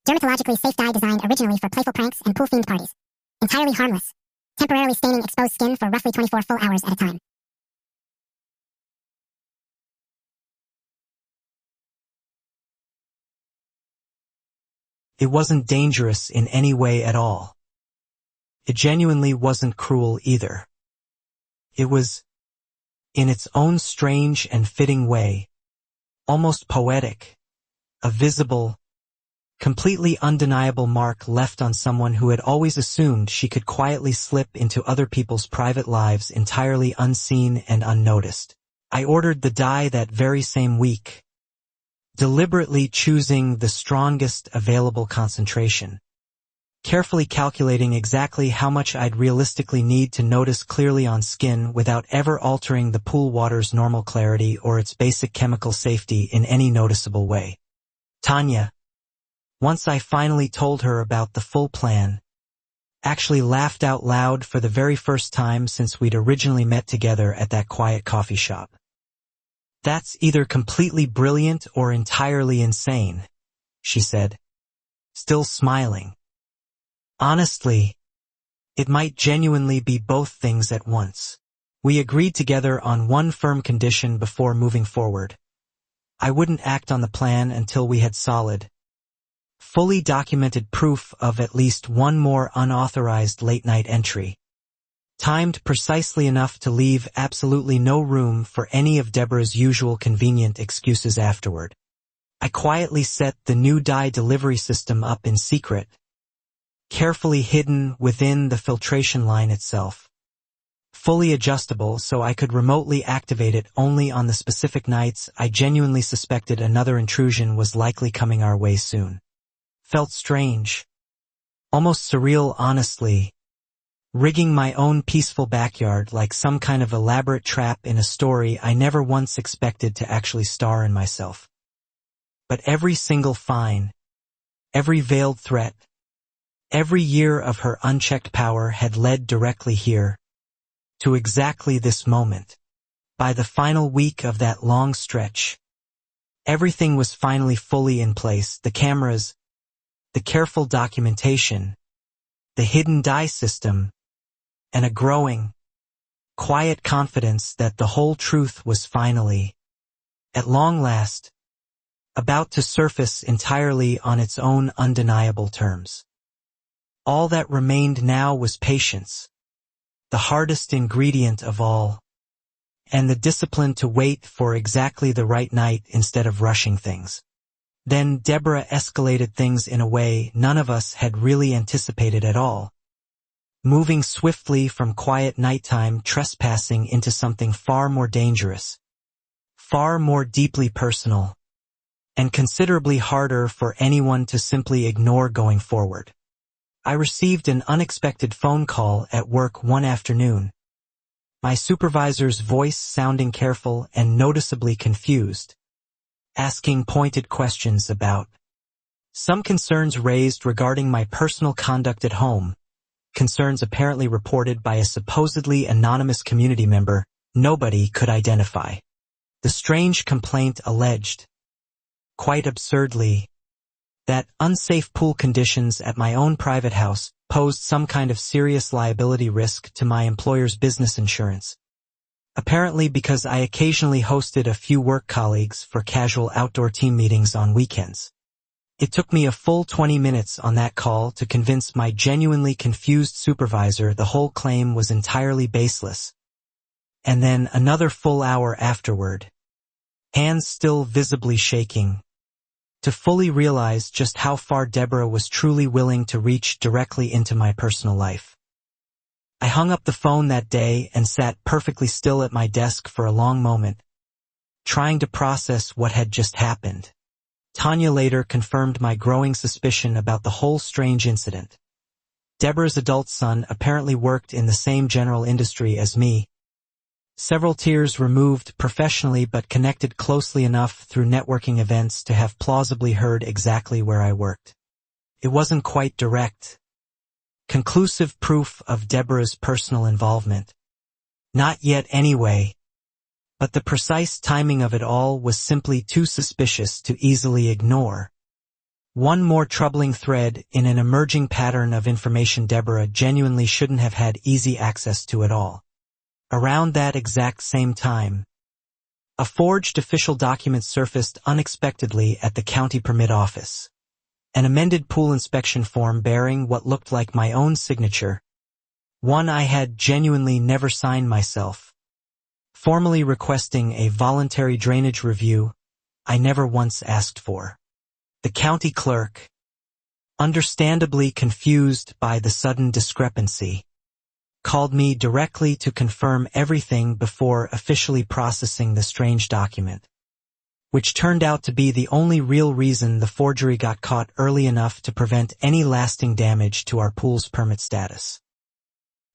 dermatologically safe dye designed originally for playful pranks and pool-themed parties. Entirely harmless, temporarily staining exposed skin for roughly 24 full hours at a time. It wasn't dangerous in any way at all. It genuinely wasn't cruel either. It was, in its own strange and fitting way, almost poetic, a visible, completely undeniable mark left on someone who had always assumed she could quietly slip into other people's private lives entirely unseen and unnoticed. I ordered the dye that very same week, deliberately choosing the strongest available concentration, carefully calculating exactly how much I'd realistically need to notice clearly on skin without ever altering the pool water's normal clarity or its basic chemical safety in any noticeable way. Tanya, once I finally told her about the full plan, actually laughed out loud for the very first time since we'd originally met together at that quiet coffee shop. "That's either completely brilliant or entirely insane," she said, still smiling. Honestly, It might genuinely be both things at once. We agreed together on one firm condition before moving forward. I wouldn't act on the plan until we had solid, fully documented proof of at least one more unauthorized late-night entry, timed precisely enough to leave absolutely no room for any of Deborah's usual convenient excuses afterward. I quietly set the new dye delivery system up in secret, carefully hidden within the filtration line itself, fully adjustable so I could remotely activate it only on the specific nights I genuinely suspected another intrusion was likely coming our way soon. Felt strange, almost surreal honestly, rigging my own peaceful backyard like some kind of elaborate trap in a story I never once expected to actually star in myself. But every single fine, every veiled threat, every year of her unchecked power had led directly here, to exactly this moment. By the final week of that long stretch, everything was finally fully in place, the cameras, the careful documentation, the hidden dye system, and a growing, quiet confidence that the whole truth was finally, at long last, about to surface entirely on its own undeniable terms. All that remained now was patience, the hardest ingredient of all, and the discipline to wait for exactly the right night instead of rushing things. Then Deborah escalated things in a way none of us had really anticipated at all, moving swiftly from quiet nighttime trespassing into something far more dangerous, far more deeply personal, and considerably harder for anyone to simply ignore going forward. I received an unexpected phone call at work one afternoon, my supervisor's voice sounding careful and noticeably confused, asking pointed questions about some concerns raised regarding my personal conduct at home, concerns apparently reported by a supposedly anonymous community member nobody could identify. The strange complaint alleged, quite absurdly, that unsafe pool conditions at my own private house posed some kind of serious liability risk to my employer's business insurance. Apparently because I occasionally hosted a few work colleagues for casual outdoor team meetings on weekends. It took me a full 20 minutes on that call to convince my genuinely confused supervisor the whole claim was entirely baseless. And then another full hour afterward, hands still visibly shaking, to fully realize just how far Deborah was truly willing to reach directly into my personal life. I hung up the phone that day and sat perfectly still at my desk for a long moment, trying to process what had just happened. Tanya later confirmed my growing suspicion about the whole strange incident. Deborah's adult son apparently worked in the same general industry as me, several tiers removed professionally but connected closely enough through networking events to have plausibly heard exactly where I worked. It wasn't quite direct, conclusive proof of Deborah's personal involvement. Not yet anyway, but the precise timing of it all was simply too suspicious to easily ignore. One more troubling thread in an emerging pattern of information Deborah genuinely shouldn't have had easy access to at all. Around that exact same time, a forged official document surfaced unexpectedly at the county permit office. An amended pool inspection form bearing what looked like my own signature, one I had genuinely never signed myself, formally requesting a voluntary drainage review I never once asked for. The county clerk, understandably confused by the sudden discrepancy, called me directly to confirm everything before officially processing the strange document, which turned out to be the only real reason the forgery got caught early enough to prevent any lasting damage to our pool's permit status.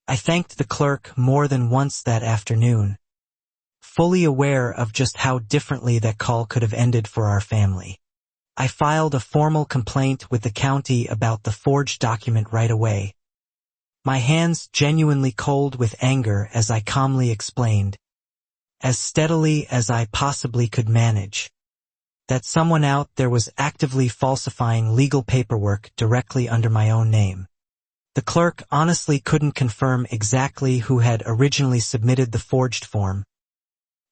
I thanked the clerk more than once that afternoon, fully aware of just how differently that call could have ended for our family. I filed a formal complaint with the county about the forged document right away, my hands genuinely cold with anger as I calmly explained, as steadily as I possibly could manage, that someone out there was actively falsifying legal paperwork directly under my own name. The clerk honestly couldn't confirm exactly who had originally submitted the forged form,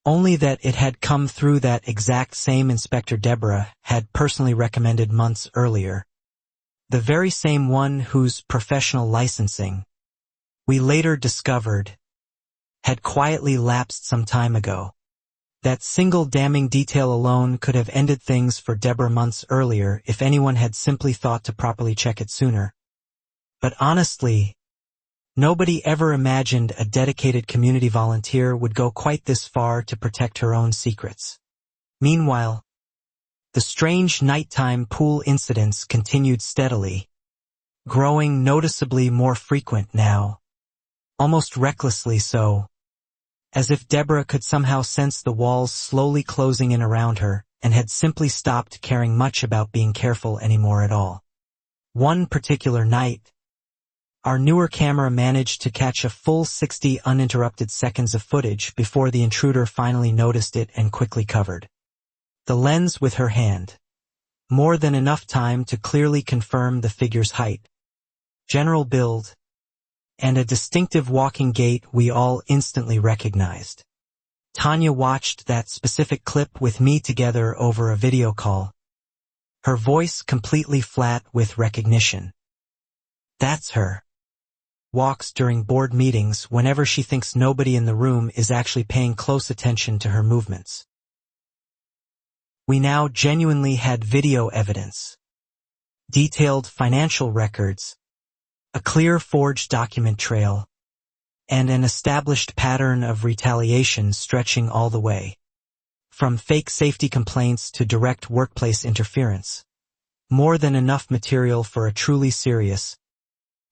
only that it had come through that exact same Inspector Deborah had personally recommended months earlier. The very same one whose professional licensing, we later discovered, had quietly lapsed some time ago. That single damning detail alone could have ended things for Deborah months earlier if anyone had simply thought to properly check it sooner. But honestly, nobody ever imagined a dedicated community volunteer would go quite this far to protect her own secrets. Meanwhile, the strange nighttime pool incidents continued steadily, growing noticeably more frequent now, almost recklessly so, as if Deborah could somehow sense the walls slowly closing in around her and had simply stopped caring much about being careful anymore at all. One particular night, our newer camera managed to catch a full 60 uninterrupted seconds of footage before the intruder finally noticed it and quickly covered the lens with her hand. More than enough time to clearly confirm the figure's height, general build, and a distinctive walking gait we all instantly recognized. Tanya watched that specific clip with me together over a video call, her voice completely flat with recognition. That's her. Walks during board meetings whenever she thinks nobody in the room is actually paying close attention to her movements. We now genuinely had video evidence, detailed financial records, a clear forged document trail, and an established pattern of retaliation stretching all the way from fake safety complaints to direct workplace interference. More than enough material for a truly serious,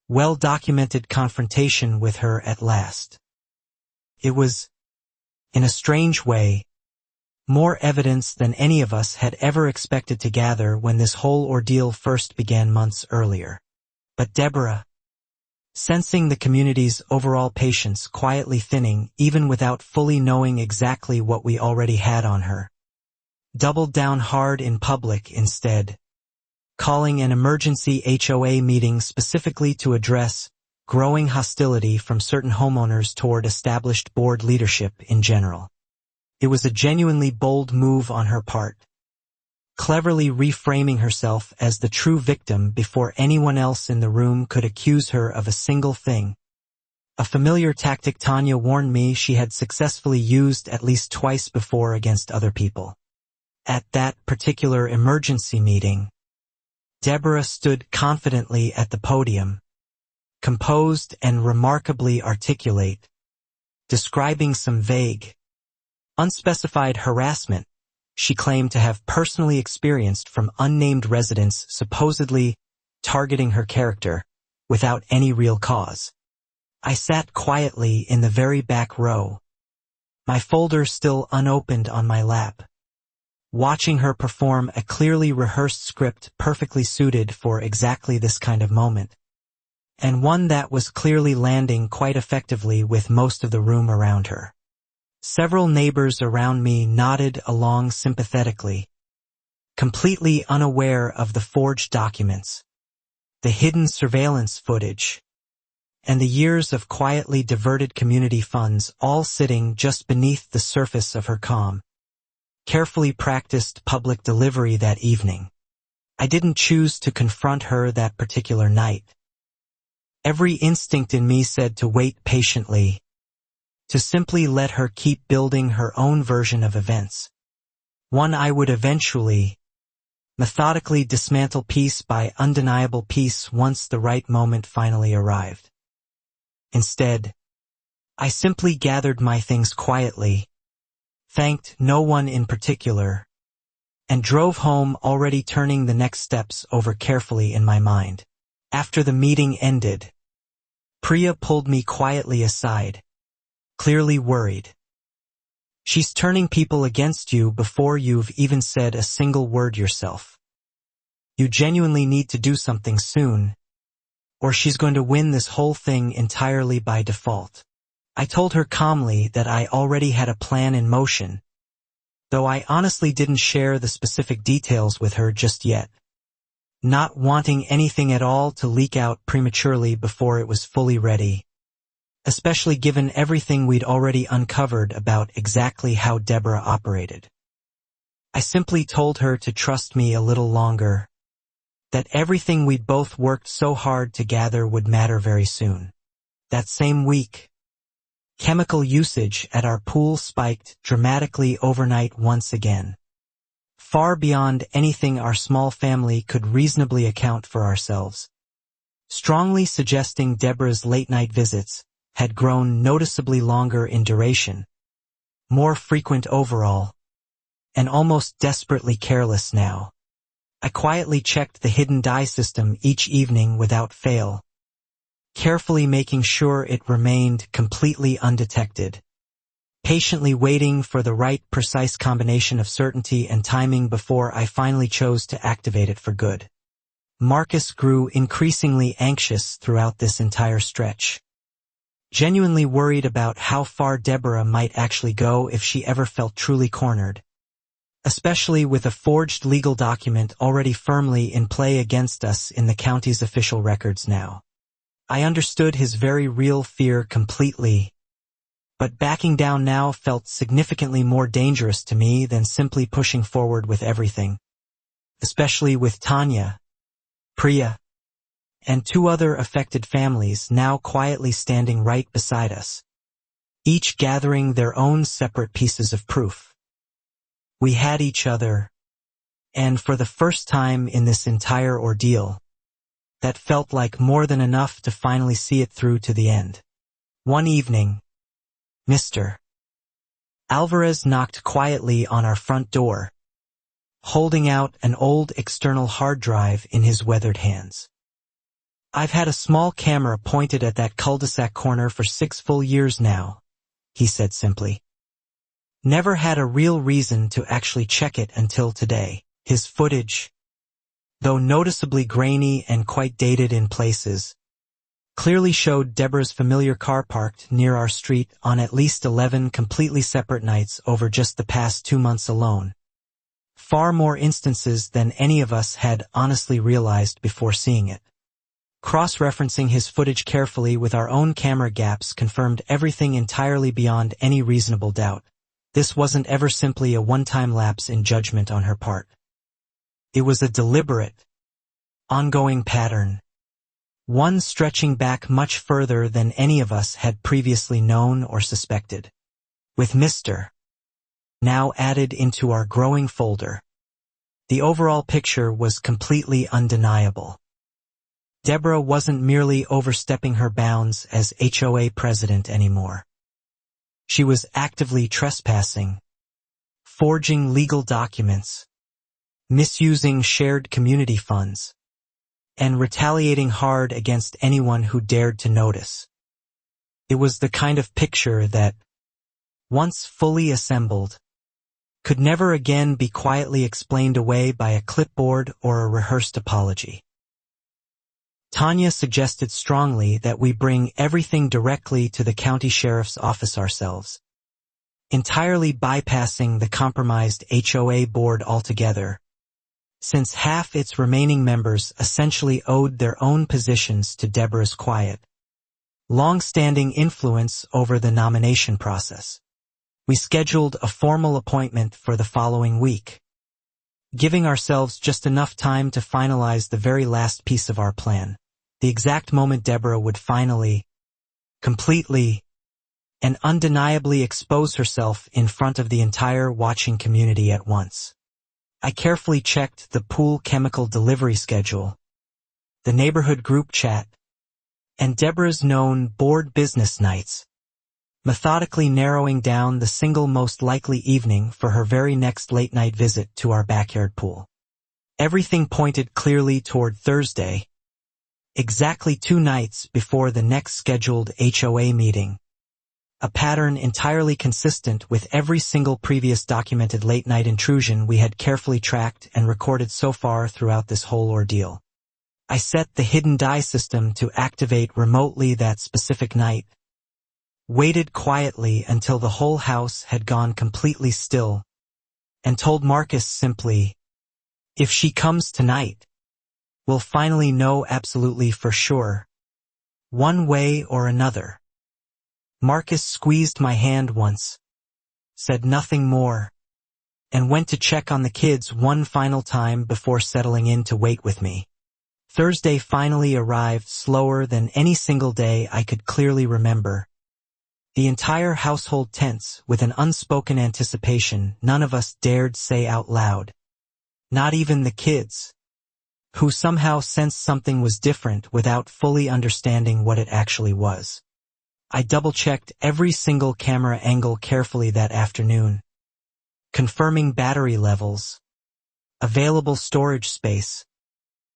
well-documented confrontation with her at last. It was, in a strange way, more evidence than any of us had ever expected to gather when this whole ordeal first began months earlier. But Deborah, sensing the community's overall patience quietly thinning even without fully knowing exactly what we already had on her, doubled down hard in public instead, calling an emergency HOA meeting specifically to address growing hostility from certain homeowners toward established board leadership in general. It was a genuinely bold move on her part, cleverly reframing herself as the true victim before anyone else in the room could accuse her of a single thing. A familiar tactic Tanya warned me she had successfully used at least twice before against other people. At that particular emergency meeting, Deborah stood confidently at the podium, composed and remarkably articulate, describing some vague, unspecified harassment she claimed to have personally experienced from unnamed residents supposedly targeting her character without any real cause. I sat quietly in the very back row, my folder still unopened on my lap, watching her perform a clearly rehearsed script perfectly suited for exactly this kind of moment, and one that was clearly landing quite effectively with most of the room around her. Several neighbors around me nodded along sympathetically, completely unaware of the forged documents, the hidden surveillance footage, and the years of quietly diverted community funds all sitting just beneath the surface of her calm, carefully practiced public delivery that evening. I didn't choose to confront her that particular night. Every instinct in me said to wait patiently, to simply let her keep building her own version of events, one I would eventually, methodically dismantle piece by undeniable piece once the right moment finally arrived. Instead, I simply gathered my things quietly, thanked no one in particular, and drove home already turning the next steps over carefully in my mind. After the meeting ended, Priya pulled me quietly aside, clearly worried. She's turning people against you before you've even said a single word yourself. You genuinely need to do something soon, or she's going to win this whole thing entirely by default. I told her calmly that I already had a plan in motion, though I honestly didn't share the specific details with her just yet. not wanting anything at all to leak out prematurely before it was fully ready, especially given everything we'd already uncovered about exactly how Deborah operated. I simply told her to trust me a little longer, that everything we'd both worked so hard to gather would matter very soon. That same week, chemical usage at our pool spiked dramatically overnight once again, far beyond anything our small family could reasonably account for ourselves, strongly suggesting Deborah's late-night visits had grown noticeably longer in duration, more frequent overall, and almost desperately careless now. I quietly checked the hidden dye system each evening without fail, carefully making sure it remained completely undetected, patiently waiting for the right precise combination of certainty and timing before I finally chose to activate it for good. Marcus grew increasingly anxious throughout this entire stretch, genuinely worried about how far Deborah might actually go if she ever felt truly cornered, especially with a forged legal document already firmly in play against us in the county's official records now. I understood his very real fear completely, but backing down now felt significantly more dangerous to me than simply pushing forward with everything, especially with Tanya, Priya, and 2 other affected families now quietly standing right beside us, each gathering their own separate pieces of proof. We had each other, and for the first time in this entire ordeal, that felt like more than enough to finally see it through to the end. One evening, Mr. Alvarez knocked quietly on our front door, holding out an old external hard drive in his weathered hands. "I've had a small camera pointed at that cul-de-sac corner for 6 full years now," he said simply. "Never had a real reason to actually check it until today." His footage, though noticeably grainy and quite dated in places, clearly showed Deborah's familiar car parked near our street on at least 11 completely separate nights over just the past 2 months alone. Far more instances than any of us had honestly realized before seeing it. Cross-referencing his footage carefully with our own camera gaps confirmed everything entirely beyond any reasonable doubt. This wasn't ever simply a one-time lapse in judgment on her part. It was a deliberate, ongoing pattern, one stretching back much further than any of us had previously known or suspected. With Mr. now added into our growing folder, the overall picture was completely undeniable. Deborah wasn't merely overstepping her bounds as HOA president anymore. She was actively trespassing, forging legal documents, misusing shared community funds, and retaliating hard against anyone who dared to notice. It was the kind of picture that, once fully assembled, could never again be quietly explained away by a clipboard or a rehearsed apology. Tanya suggested strongly that we bring everything directly to the county sheriff's office ourselves, entirely bypassing the compromised HOA board altogether, since half its remaining members essentially owed their own positions to Deborah's quiet, long-standing influence over the nomination process. We scheduled a formal appointment for the following week, giving ourselves just enough time to finalize the very last piece of our plan, the exact moment Deborah would finally, completely, and undeniably expose herself in front of the entire watching community at once. I carefully checked the pool chemical delivery schedule, the neighborhood group chat, and Deborah's known board business nights, methodically narrowing down the single most likely evening for her very next late-night visit to our backyard pool. Everything pointed clearly toward Thursday, exactly 2 nights before the next scheduled HOA meeting, a pattern entirely consistent with every single previous documented late-night intrusion we had carefully tracked and recorded so far throughout this whole ordeal. I set the hidden dye system to activate remotely that specific night, waited quietly until the whole house had gone completely still, and told Marcus simply, "If she comes tonight, We'll finally know absolutely for sure. One way or another. Marcus squeezed my hand once, said nothing more, and went to check on the kids one final time before settling in to wait with me. Thursday finally arrived slower than any single day I could clearly remember. The entire household tense with an unspoken anticipation none of us dared say out loud. Not even the kids, who somehow sensed something was different without fully understanding what it actually was. I double-checked every single camera angle carefully that afternoon, confirming battery levels, available storage space,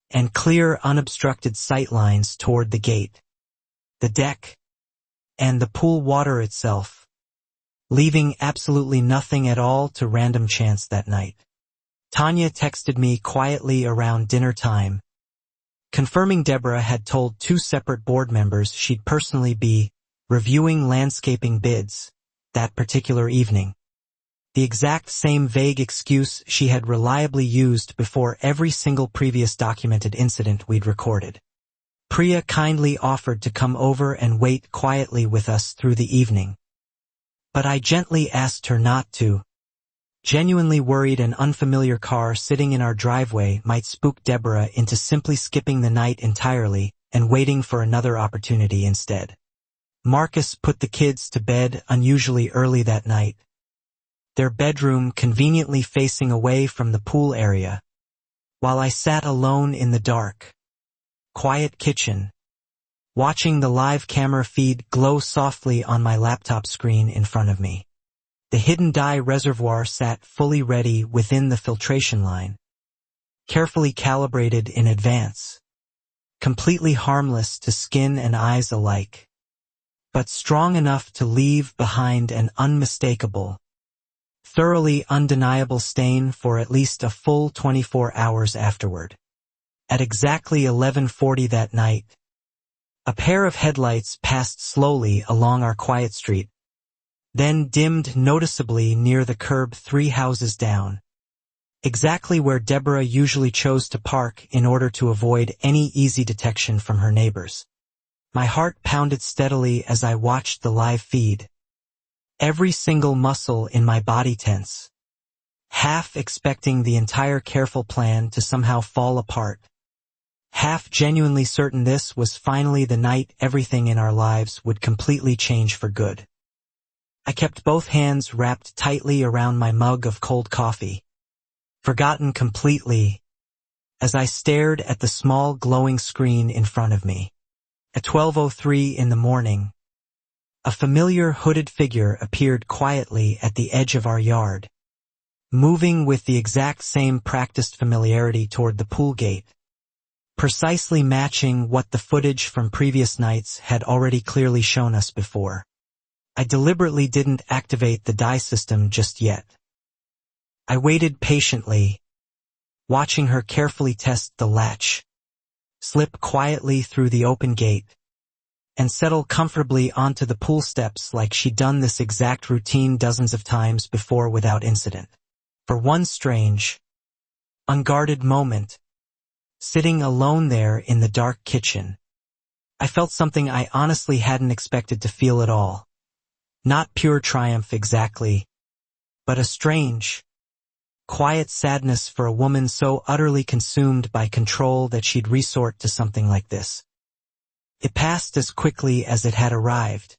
and clear unobstructed sight lines toward the gate, the deck, and the pool water itself, leaving absolutely nothing at all to random chance that night. Tanya texted me quietly around dinner time, confirming Deborah had told 2 separate board members she'd personally be reviewing landscaping bids that particular evening. The exact same vague excuse she had reliably used before every single previous documented incident we'd recorded. Priya kindly offered to come over and wait quietly with us through the evening, but I gently asked her not to, genuinely worried an unfamiliar car sitting in our driveway might spook Deborah into simply skipping the night entirely and waiting for another opportunity instead. Marcus put the kids to bed unusually early that night, their bedroom conveniently facing away from the pool area, while I sat alone in the dark, quiet kitchen, watching the live camera feed glow softly on my laptop screen in front of me. The hidden dye reservoir sat fully ready within the filtration line, carefully calibrated in advance, completely harmless to skin and eyes alike, but strong enough to leave behind an unmistakable, thoroughly undeniable stain for at least a full 24 hours afterward. At exactly 11:40 that night, a pair of headlights passed slowly along our quiet street, then dimmed noticeably near the curb 3 houses down, exactly where Deborah usually chose to park in order to avoid any easy detection from her neighbors. My heart pounded steadily as I watched the live feed, every single muscle in my body tense, half expecting the entire careful plan to somehow fall apart, half genuinely certain this was finally the night everything in our lives would completely change for good. I kept both hands wrapped tightly around my mug of cold coffee, forgotten completely, as I stared at the small glowing screen in front of me. At 12:03 in the morning, a familiar hooded figure appeared quietly at the edge of our yard, moving with the exact same practiced familiarity toward the pool gate, precisely matching what the footage from previous nights had already clearly shown us before. I deliberately didn't activate the dye system just yet. I waited patiently, watching her carefully test the latch, slip quietly through the open gate, and settle comfortably onto the pool steps like she'd done this exact routine dozens of times before without incident. For one strange, unguarded moment, sitting alone there in the dark kitchen, I felt something I honestly hadn't expected to feel at all. Not pure triumph exactly, but a strange, quiet sadness for a woman so utterly consumed by control that she'd resort to something like this. It passed as quickly as it had arrived,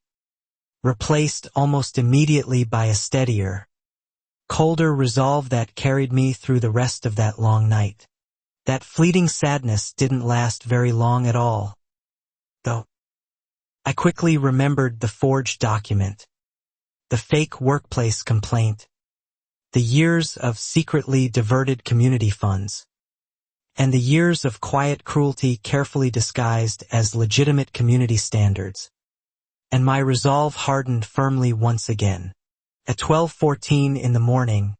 replaced almost immediately by a steadier, colder resolve that carried me through the rest of that long night. That fleeting sadness didn't last very long at all, though. I quickly remembered the forged document, the fake workplace complaint, the years of secretly diverted community funds, and the years of quiet cruelty carefully disguised as legitimate community standards. And my resolve hardened firmly once again. At 12:14 in the morning,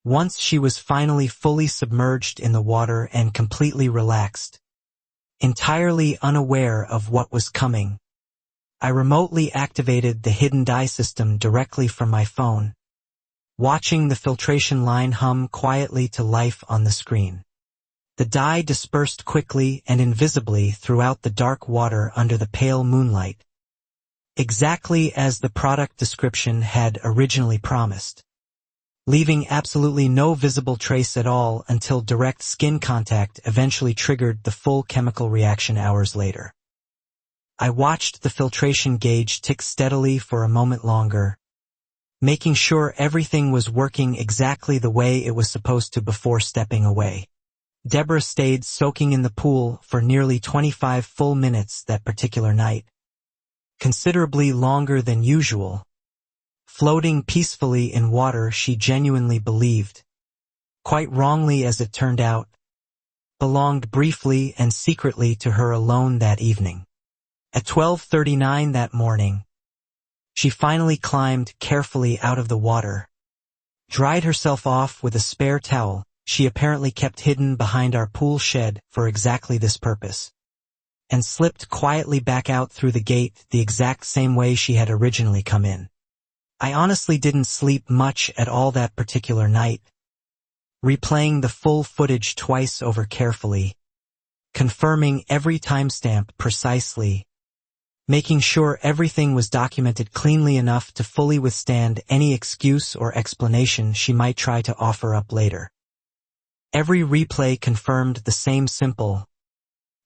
once she was finally fully submerged in the water and completely relaxed, entirely unaware of what was coming, I remotely activated the hidden dye system directly from my phone, watching the filtration line hum quietly to life on the screen. The dye dispersed quickly and invisibly throughout the dark water under the pale moonlight, exactly as the product description had originally promised, leaving absolutely no visible trace at all until direct skin contact eventually triggered the full chemical reaction hours later. I watched the filtration gauge tick steadily for a moment longer, making sure everything was working exactly the way it was supposed to before stepping away. Deborah stayed soaking in the pool for nearly 25 full minutes that particular night, considerably longer than usual, floating peacefully in water she genuinely believed, quite wrongly as it turned out, belonged briefly and secretly to her alone that evening. At 12:39 that morning, she finally climbed carefully out of the water, dried herself off with a spare towel she apparently kept hidden behind our pool shed for exactly this purpose, and slipped quietly back out through the gate the exact same way she had originally come in. I honestly didn't sleep much at all that particular night, replaying the full footage twice over carefully, confirming every timestamp precisely, making sure everything was documented cleanly enough to fully withstand any excuse or explanation she might try to offer up later. Every replay confirmed the same simple,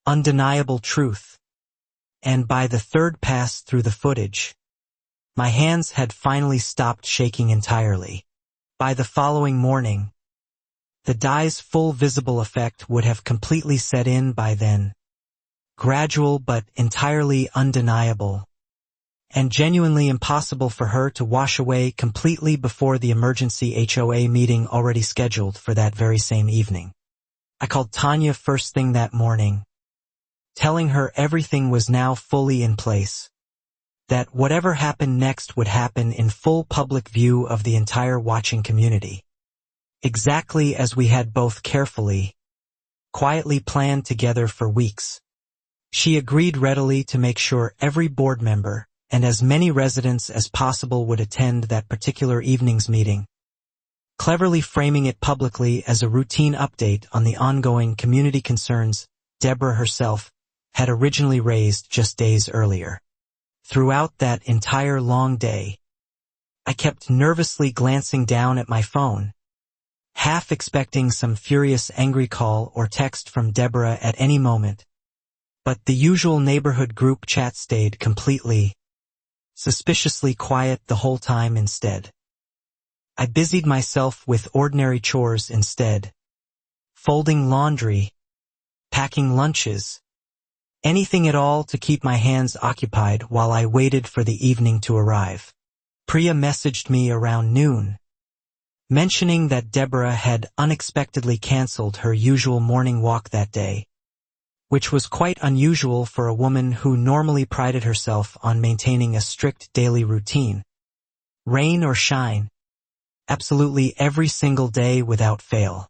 undeniable truth, and by the third pass through the footage, my hands had finally stopped shaking entirely. By the following morning, the dye's full visible effect would have completely set in by then, gradual but entirely undeniable, and genuinely impossible for her to wash away completely before the emergency HOA meeting already scheduled for that very same evening. I called Tanya first thing that morning, telling her everything was now fully in place, that whatever happened next would happen in full public view of the entire watching community, exactly as we had both carefully, quietly planned together for weeks. She agreed readily to make sure every board member and as many residents as possible would attend that particular evening's meeting, cleverly framing it publicly as a routine update on the ongoing community concerns Deborah herself had originally raised just days earlier. Throughout that entire long day, I kept nervously glancing down at my phone, half expecting some furious angry call or text from Deborah at any moment, but the usual neighborhood group chat stayed completely, suspiciously quiet the whole time instead. I busied myself with ordinary chores instead, folding laundry, packing lunches, anything at all to keep my hands occupied while I waited for the evening to arrive. Priya messaged me around noon, mentioning that Deborah had unexpectedly canceled her usual morning walk that day, which was quite unusual for a woman who normally prided herself on maintaining a strict daily routine. Rain or shine, absolutely every single day without fail.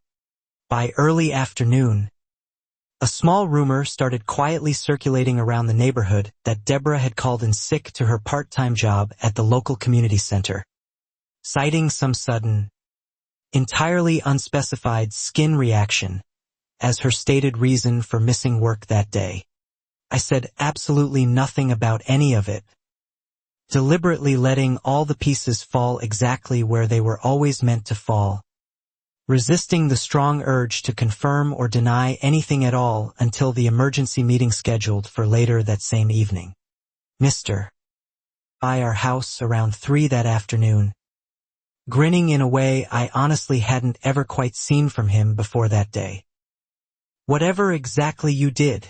By early afternoon, a small rumor started quietly circulating around the neighborhood that Deborah had called in sick to her part-time job at the local community center, citing some sudden, entirely unspecified skin reaction as her stated reason for missing work that day. I said absolutely nothing about any of it, deliberately letting all the pieces fall exactly where they were always meant to fall, resisting the strong urge to confirm or deny anything at all until the emergency meeting scheduled for later that same evening. Mr. by our house around 3 that afternoon, grinning in a way I honestly hadn't ever quite seen from him before that day. "Whatever exactly you did,"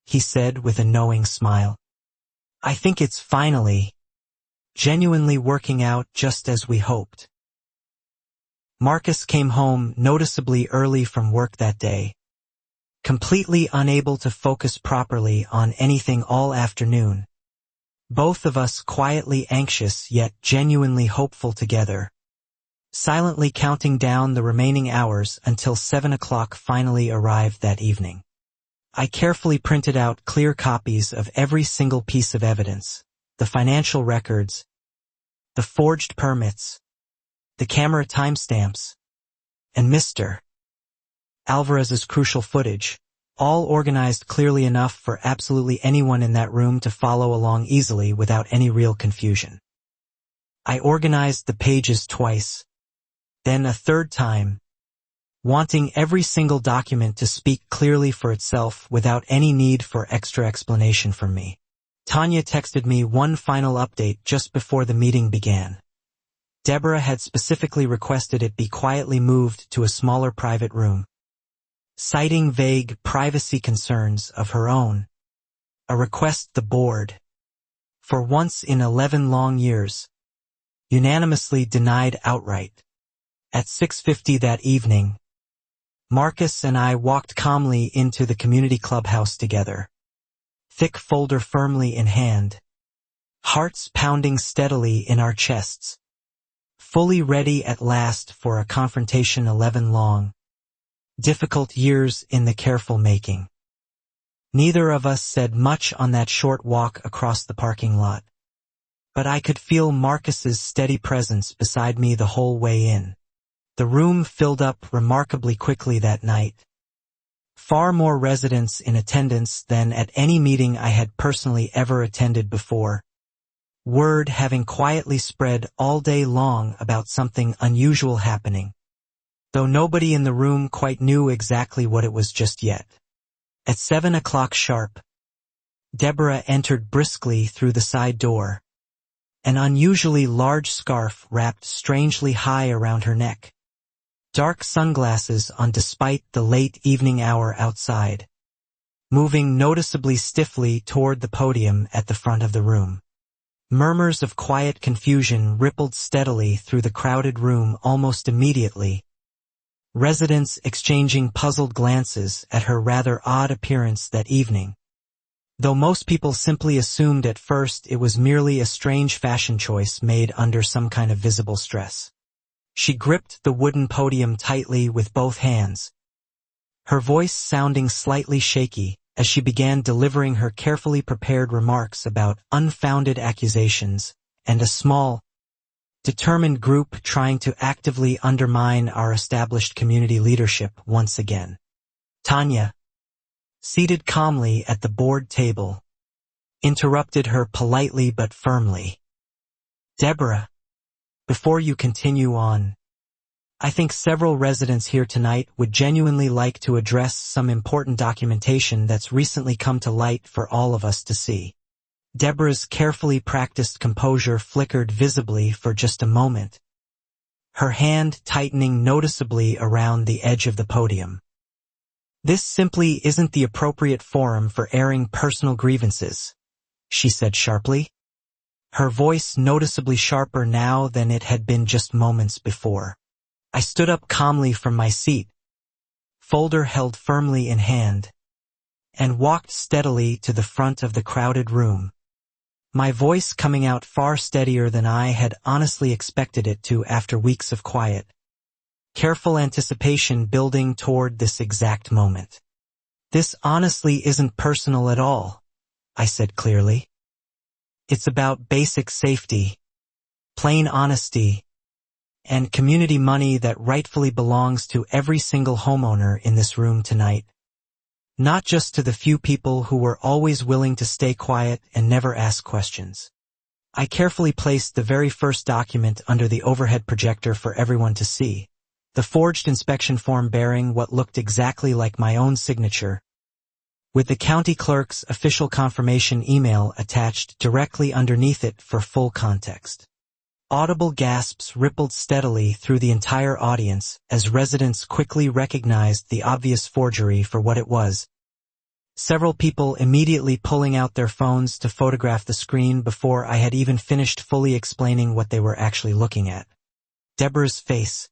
he said with a knowing smile, "I think it's finally, genuinely working out just as we hoped." Marcus came home noticeably early from work that day, completely unable to focus properly on anything all afternoon, both of us quietly anxious yet genuinely hopeful together, silently counting down the remaining hours until 7 o'clock finally arrived that evening. I carefully printed out clear copies of every single piece of evidence, the financial records, the forged permits, the camera timestamps, and Mr. Alvarez's crucial footage, all organized clearly enough for absolutely anyone in that room to follow along easily without any real confusion. I organized the pages twice, then a third time, wanting every single document to speak clearly for itself without any need for extra explanation from me. Tanya texted me one final update just before the meeting began. Deborah had specifically requested it be quietly moved to a smaller private room, citing vague privacy concerns of her own, a request the board, for once in 11 long years, unanimously denied outright. At 6:50 that evening, Marcus and I walked calmly into the community clubhouse together, thick folder firmly in hand, hearts pounding steadily in our chests, fully ready at last for a confrontation 11 long, difficult years in the careful making. Neither of us said much on that short walk across the parking lot, but I could feel Marcus's steady presence beside me the whole way in. The room filled up remarkably quickly that night. Far more residents in attendance than at any meeting I had personally ever attended before. Word having quietly spread all day long about something unusual happening, though nobody in the room quite knew exactly what it was just yet. At 7 o'clock sharp, Deborah entered briskly through the side door, an unusually large scarf wrapped strangely high around her neck, dark sunglasses on despite the late evening hour outside, moving noticeably stiffly toward the podium at the front of the room. Murmurs of quiet confusion rippled steadily through the crowded room almost immediately, residents exchanging puzzled glances at her rather odd appearance that evening, though most people simply assumed at first it was merely a strange fashion choice made under some kind of visible stress. She gripped the wooden podium tightly with both hands, her voice sounding slightly shaky as she began delivering her carefully prepared remarks about unfounded accusations and a small, determined group trying to actively undermine our established community leadership once again. Tanya, seated calmly at the board table, interrupted her politely but firmly. "Deborah, before you continue on, I think several residents here tonight would genuinely like to address some important documentation that's recently come to light for all of us to see." Deborah's carefully practiced composure flickered visibly for just a moment, her hand tightening noticeably around the edge of the podium. "This simply isn't the appropriate forum for airing personal grievances," she said sharply, her voice noticeably sharper now than it had been just moments before. I stood up calmly from my seat, folder held firmly in hand, and walked steadily to the front of the crowded room, my voice coming out far steadier than I had honestly expected it to after weeks of quiet, careful anticipation building toward this exact moment. "This honestly isn't personal at all," I said clearly. "It's about basic safety, plain honesty, and community money that rightfully belongs to every single homeowner in this room tonight. Not just to the few people who were always willing to stay quiet and never ask questions." I carefully placed the very first document under the overhead projector for everyone to see, the forged inspection form bearing what looked exactly like my own signature, with the county clerk's official confirmation email attached directly underneath it for full context. Audible gasps rippled steadily through the entire audience as residents quickly recognized the obvious forgery for what it was, several people immediately pulling out their phones to photograph the screen before I had even finished fully explaining what they were actually looking at. Deborah's face,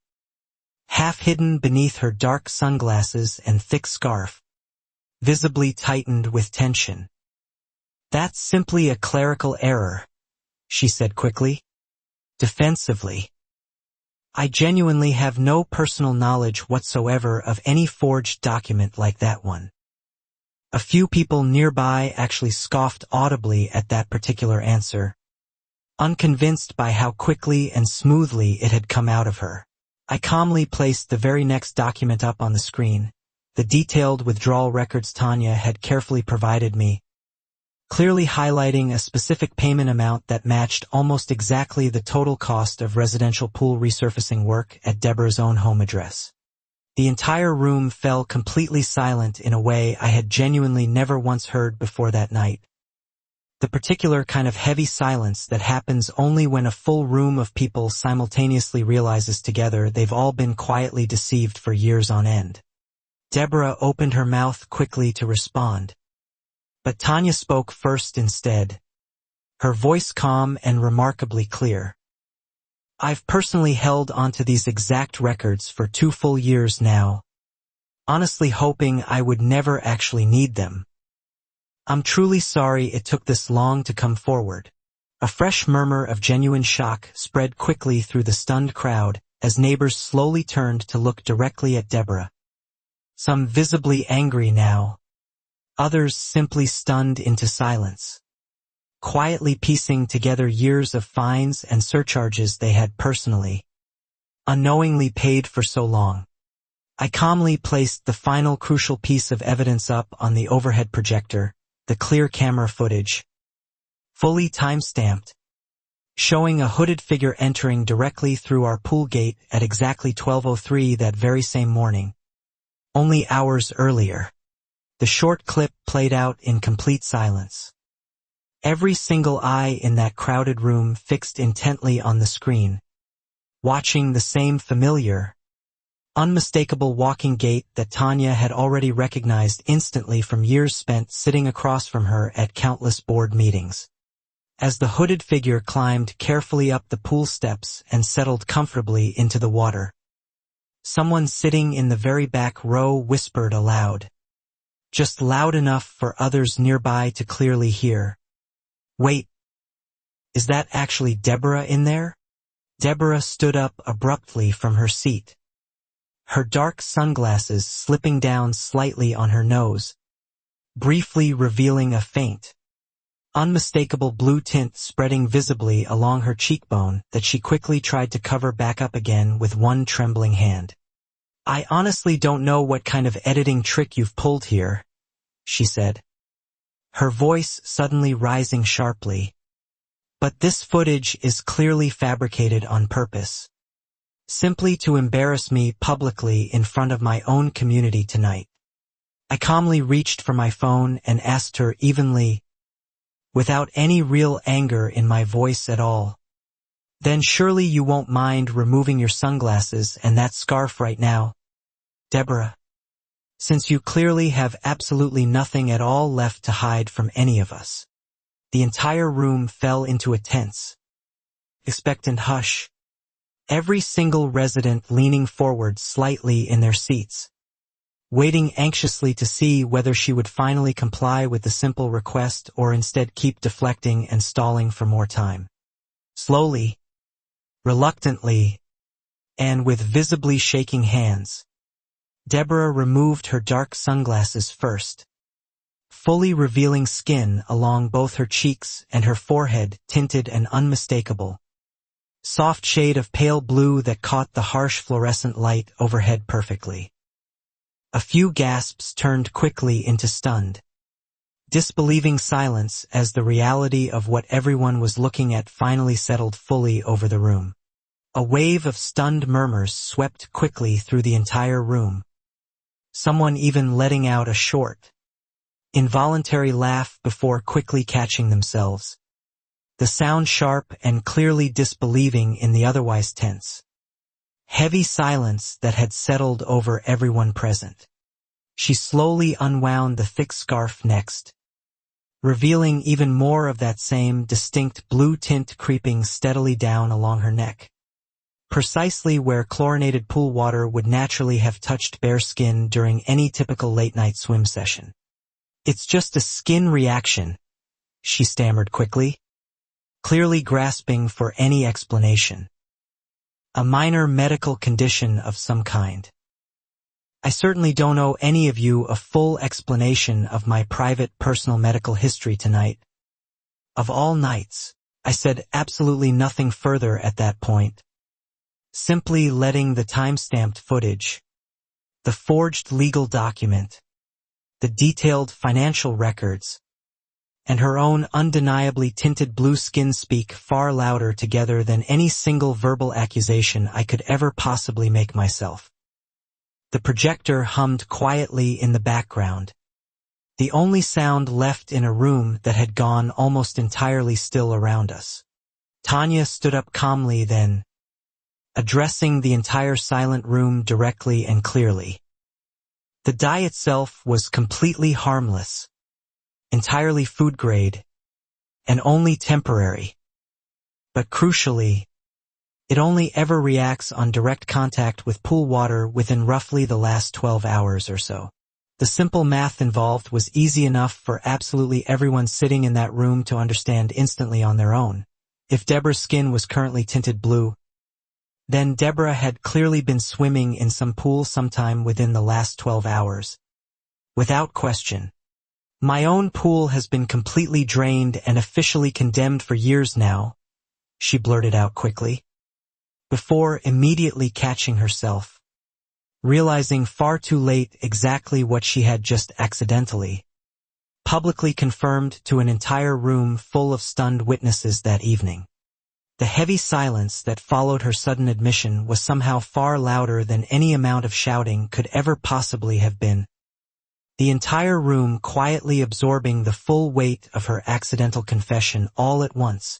half hidden beneath her dark sunglasses and thick scarf, visibly tightened with tension. "That's simply a clerical error," she said quickly, defensively. "I genuinely have no personal knowledge whatsoever of any forged document like that one." A few people nearby actually scoffed audibly at that particular answer, unconvinced by how quickly and smoothly it had come out of her. I calmly placed the very next document up on the screen, the detailed withdrawal records Tanya had carefully provided me, clearly highlighting a specific payment amount that matched almost exactly the total cost of residential pool resurfacing work at Deborah's own home address. The entire room fell completely silent in a way I had genuinely never once heard before that night. The particular kind of heavy silence that happens only when a full room of people simultaneously realizes together they've all been quietly deceived for years on end. Deborah opened her mouth quickly to respond, but Tanya spoke first instead, her voice calm and remarkably clear. I've personally held onto these exact records for 2 full years now, honestly hoping I would never actually need them. I'm truly sorry it took this long to come forward. A fresh murmur of genuine shock spread quickly through the stunned crowd as neighbors slowly turned to look directly at Deborah. Some visibly angry now, others simply stunned into silence, quietly piecing together years of fines and surcharges they had personally, unknowingly paid for so long. I calmly placed the final crucial piece of evidence up on the overhead projector, the clear camera footage, fully time-stamped, showing a hooded figure entering directly through our pool gate at exactly 12:03 that very same morning. Only hours earlier, the short clip played out in complete silence. Every single eye in that crowded room fixed intently on the screen, watching the same familiar, unmistakable walking gait that Tanya had already recognized instantly from years spent sitting across from her at countless board meetings. As the hooded figure climbed carefully up the pool steps and settled comfortably into the water, someone sitting in the very back row whispered aloud, just loud enough for others nearby to clearly hear, "Wait, is that actually Deborah in there?" Deborah stood up abruptly from her seat, her dark sunglasses slipping down slightly on her nose, briefly revealing a faint, unmistakable blue tint spreading visibly along her cheekbone that she quickly tried to cover back up again with one trembling hand. "I honestly don't know what kind of editing trick you've pulled here," she said, her voice suddenly rising sharply. "But this footage is clearly fabricated on purpose, simply to embarrass me publicly in front of my own community tonight." I calmly reached for my phone and asked her evenly, without any real anger in my voice at all, "Then surely you won't mind removing your sunglasses and that scarf right now, Deborah? Since you clearly have absolutely nothing at all left to hide from any of us." The entire room fell into a tense, expectant hush, every single resident leaning forward slightly in their seats, waiting anxiously to see whether she would finally comply with the simple request or instead keep deflecting and stalling for more time. Slowly, reluctantly, and with visibly shaking hands, Deborah removed her dark sunglasses first, fully revealing skin along both her cheeks and her forehead tinted an unmistakable, soft shade of pale blue that caught the harsh fluorescent light overhead perfectly. A few gasps turned quickly into stunned, disbelieving silence as the reality of what everyone was looking at finally settled fully over the room. A wave of stunned murmurs swept quickly through the entire room, someone even letting out a short, involuntary laugh before quickly catching themselves, the sound sharp and clearly disbelieving in the otherwise tense, heavy silence that had settled over everyone present. She slowly unwound the thick scarf next, revealing even more of that same distinct blue tint creeping steadily down along her neck, precisely where chlorinated pool water would naturally have touched bare skin during any typical late-night swim session. "It's just a skin reaction," she stammered quickly, clearly grasping for any explanation. "A minor medical condition of some kind. I certainly don't owe any of you a full explanation of my private personal medical history tonight. Of all nights." I said absolutely nothing further at that point, simply letting the time-stamped footage, the forged legal document, the detailed financial records, and her own undeniably tinted blue skin speak far louder together than any single verbal accusation I could ever possibly make myself. The projector hummed quietly in the background, the only sound left in a room that had gone almost entirely still around us. Tanya stood up calmly then, addressing the entire silent room directly and clearly. The dye itself was completely harmless, entirely food grade, and only temporary. But crucially, it only ever reacts on direct contact with pool water within roughly the last 12 hours or so. The simple math involved was easy enough for absolutely everyone sitting in that room to understand instantly on their own. If Deborah's skin was currently tinted blue, then Deborah had clearly been swimming in some pool sometime within the last 12 hours. Without question. My own pool has been completely drained and officially condemned for years now, she blurted out quickly, before immediately catching herself, realizing far too late exactly what she had just accidentally, publicly confirmed to an entire room full of stunned witnesses that evening. The heavy silence that followed her sudden admission was somehow far louder than any amount of shouting could ever possibly have been. The entire room quietly absorbing the full weight of her accidental confession all at once,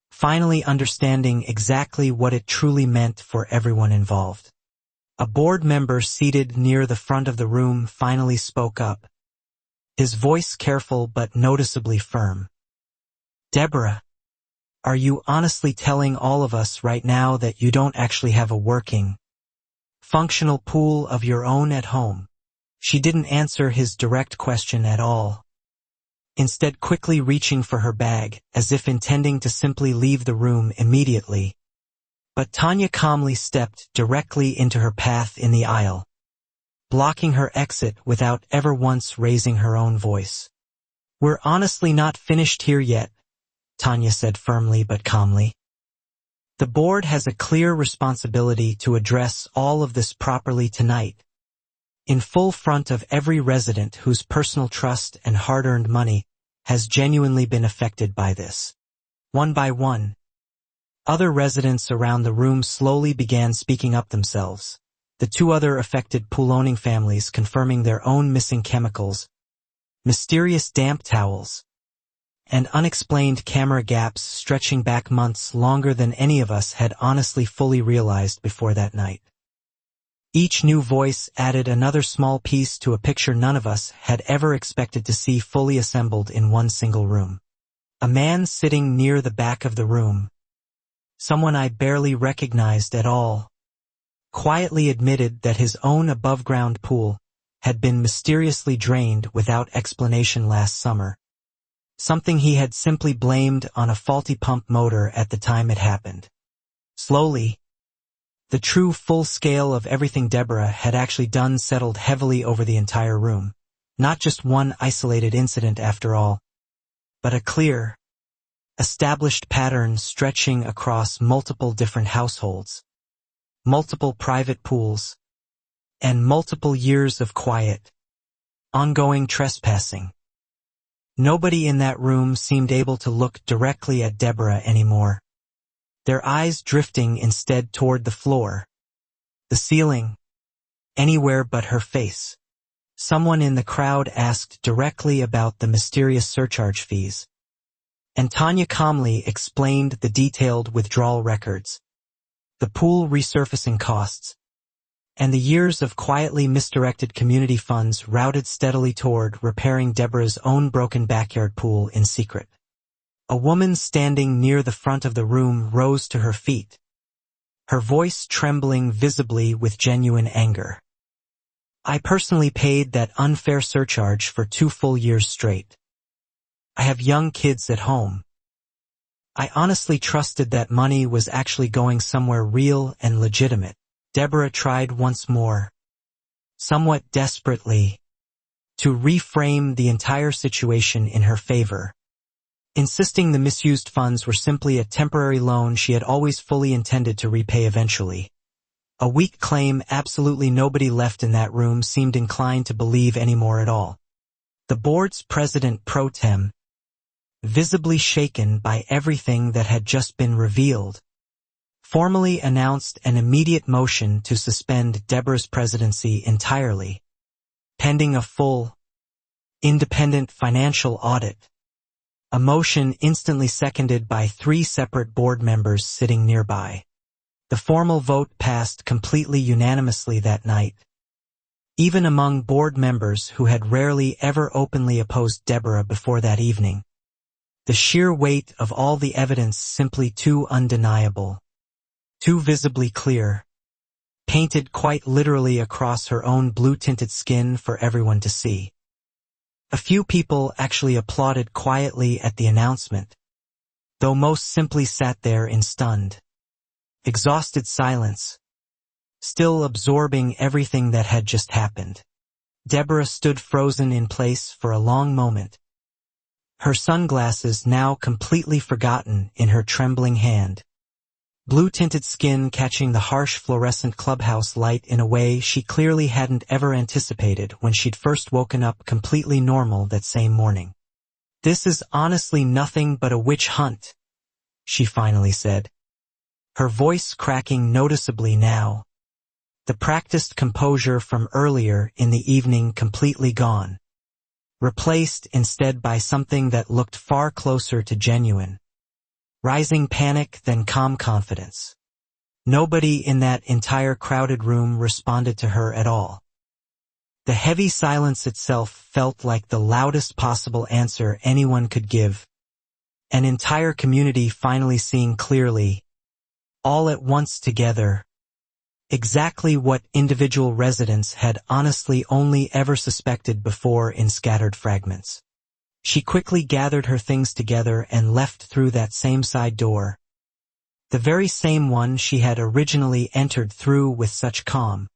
finally understanding exactly what it truly meant for everyone involved. A board member seated near the front of the room finally spoke up, his voice careful but noticeably firm. "Deborah, are you honestly telling all of us right now that you don't actually have a working, functional pool of your own at home?" She didn't answer his direct question at all, instead quickly reaching for her bag, as if intending to simply leave the room immediately. But Tanya calmly stepped directly into her path in the aisle, blocking her exit without ever once raising her own voice. "We're honestly not finished here yet," Tanya said firmly but calmly. "The board has a clear responsibility to address all of this properly tonight, in full front of every resident whose personal trust and hard-earned money has genuinely been affected by this." One by one, other residents around the room slowly began speaking up themselves, the two other affected pool-owning families confirming their own missing chemicals, mysterious damp towels, and unexplained camera gaps stretching back months longer than any of us had honestly fully realized before that night. Each new voice added another small piece to a picture none of us had ever expected to see fully assembled in one single room. A man sitting near the back of the room, someone I barely recognized at all, quietly admitted that his own above-ground pool had been mysteriously drained without explanation last summer, something he had simply blamed on a faulty pump motor at the time it happened. Slowly, the true full scale of everything Deborah had actually done settled heavily over the entire room. Not just one isolated incident after all, but a clear, established pattern stretching across multiple different households, multiple private pools, and multiple years of quiet, ongoing trespassing. Nobody in that room seemed able to look directly at Deborah anymore, their eyes drifting instead toward the floor, the ceiling, anywhere but her face. Someone in the crowd asked directly about the mysterious surcharge fees, and Tanya calmly explained the detailed withdrawal records, the pool resurfacing costs, and the years of quietly misdirected community funds routed steadily toward repairing Deborah's own broken backyard pool in secret. A woman standing near the front of the room rose to her feet, her voice trembling visibly with genuine anger. "I personally paid that unfair surcharge for 2 full years straight. I have young kids at home. I honestly trusted that money was actually going somewhere real and legitimate." Deborah tried once more, somewhat desperately, to reframe the entire situation in her favor, insisting the misused funds were simply a temporary loan she had always fully intended to repay eventually. A weak claim absolutely nobody left in that room seemed inclined to believe anymore at all. The board's president pro tem, visibly shaken by everything that had just been revealed, formally announced an immediate motion to suspend Deborah's presidency entirely, pending a full, independent financial audit. A motion instantly seconded by 3 separate board members sitting nearby. The formal vote passed completely unanimously that night. Even among board members who had rarely ever openly opposed Deborah before that evening. The sheer weight of all the evidence simply too undeniable, too visibly clear, painted quite literally across her own blue-tinted skin for everyone to see. A few people actually applauded quietly at the announcement, though most simply sat there in stunned, exhausted silence, still absorbing everything that had just happened. Deborah stood frozen in place for a long moment, her sunglasses now completely forgotten in her trembling hand, blue-tinted skin catching the harsh fluorescent clubhouse light in a way she clearly hadn't ever anticipated when she'd first woken up completely normal that same morning. "This is honestly nothing but a witch hunt," she finally said, her voice cracking noticeably now, the practiced composure from earlier in the evening completely gone, replaced instead by something that looked far closer to genuine, rising panic than calm confidence. Nobody in that entire crowded room responded to her at all. The heavy silence itself felt like the loudest possible answer anyone could give. An entire community finally seeing clearly, all at once together, exactly what individual residents had honestly only ever suspected before in scattered fragments. She quickly gathered her things together and left through that same side door, the very same one she had originally entered through with such calm,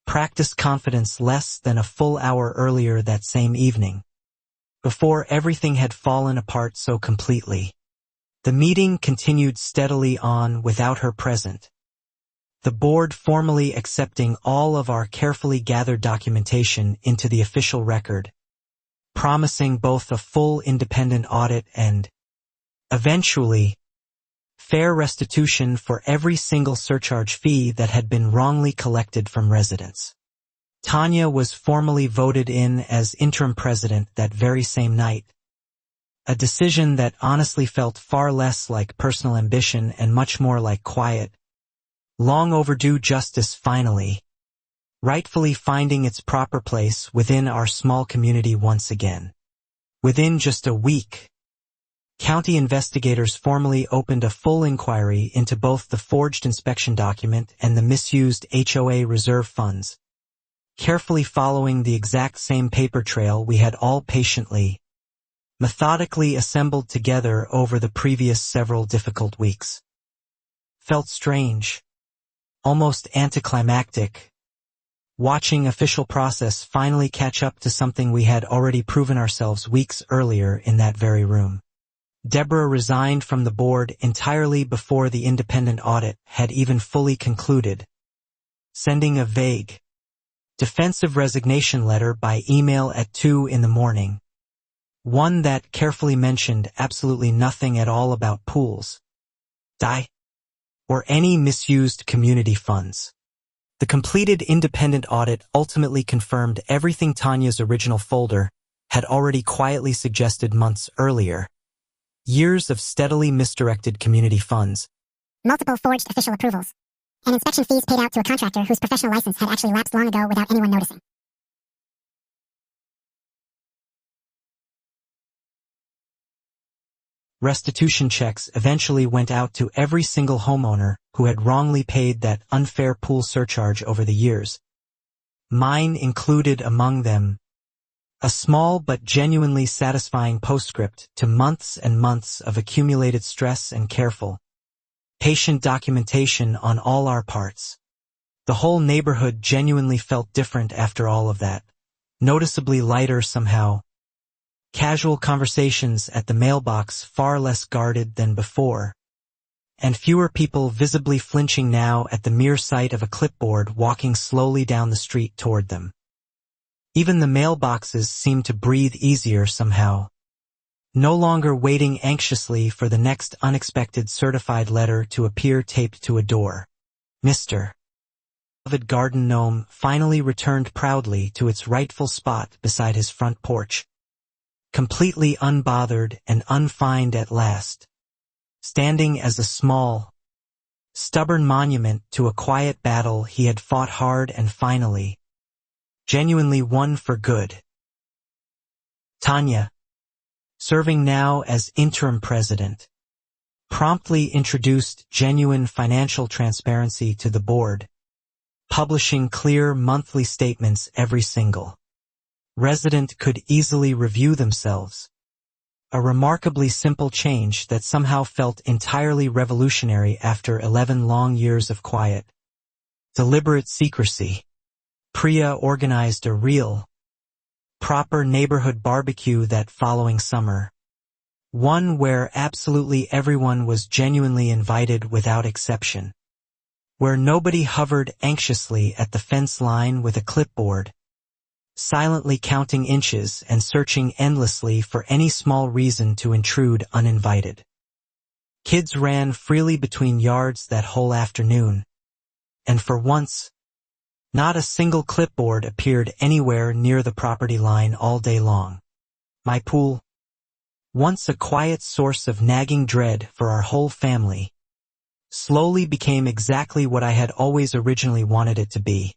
practiced confidence less than a full hour earlier that same evening, before everything had fallen apart so completely. The meeting continued steadily on without her present, the board formally accepting all of our carefully gathered documentation into the official record, promising both a full independent audit and, eventually, fair restitution for every single surcharge fee that had been wrongly collected from residents. Tanya was formally voted in as interim president that very same night, a decision that honestly felt far less like personal ambition and much more like quiet, long overdue justice finally, rightfully finding its proper place within our small community once again. Within just a week, county investigators formally opened a full inquiry into both the forged inspection document and the misused HOA reserve funds, carefully following the exact same paper trail we had all patiently, methodically assembled together over the previous several difficult weeks. Felt strange, almost anticlimactic, watching official process finally catch up to something we had already proven ourselves weeks earlier in that very room. Deborah resigned from the board entirely before the independent audit had even fully concluded, sending a vague, defensive resignation letter by email at 2 a.m, one that carefully mentioned absolutely nothing at all about pools, or any misused community funds. The completed independent audit ultimately confirmed everything Tanya's original folder had already quietly suggested months earlier. Years of steadily misdirected community funds, multiple forged official approvals, and inspection fees paid out to a contractor whose professional license had actually lapsed long ago without anyone noticing. Restitution checks eventually went out to every single homeowner who had wrongly paid that unfair pool surcharge over the years, mine included among them. A small but genuinely satisfying postscript to months and months of accumulated stress and careful, patient documentation on all our parts. The whole neighborhood genuinely felt different after all of that, noticeably lighter somehow. Casual conversations at the mailbox far less guarded than before. and fewer people visibly flinching now at the mere sight of a clipboard walking slowly down the street toward them. Even the mailboxes seemed to breathe easier somehow, no longer waiting anxiously for the next unexpected certified letter to appear taped to a door. Mr. beloved garden gnome finally returned proudly to its rightful spot beside his front porch, completely unbothered and unfined at last, standing as a small, stubborn monument to a quiet battle he had fought hard and finally, genuinely won for good. Tanya, serving now as interim president, promptly introduced genuine financial transparency to the board, publishing clear monthly statements every single resident could easily review themselves. A remarkably simple change that somehow felt entirely revolutionary after 11 long years of quiet, deliberate secrecy. Priya organized a real, proper neighborhood barbecue that following summer, one where absolutely everyone was genuinely invited without exception, where nobody hovered anxiously at the fence line with a clipboard, silently counting inches and searching endlessly for any small reason to intrude uninvited. Kids ran freely between yards that whole afternoon, and for once, not a single clipboard appeared anywhere near the property line all day long. My pool, once a quiet source of nagging dread for our whole family, slowly became exactly what I had always originally wanted it to be.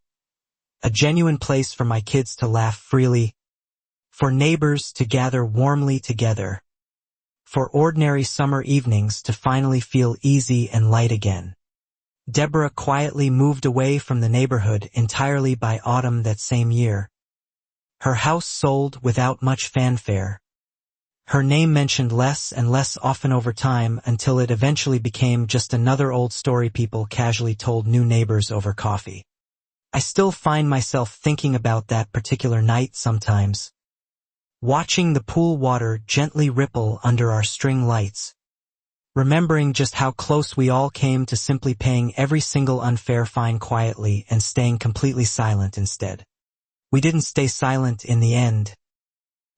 A genuine place for my kids to laugh freely, for neighbors to gather warmly together, for ordinary summer evenings to finally feel easy and light again. Deborah quietly moved away from the neighborhood entirely by autumn that same year. Her house sold without much fanfare. Her name mentioned less and less often over time until it eventually became just another old story people casually told new neighbors over coffee. I still find myself thinking about that particular night sometimes, watching the pool water gently ripple under our string lights, remembering just how close we all came to simply paying every single unfair fine quietly and staying completely silent instead. We didn't stay silent in the end,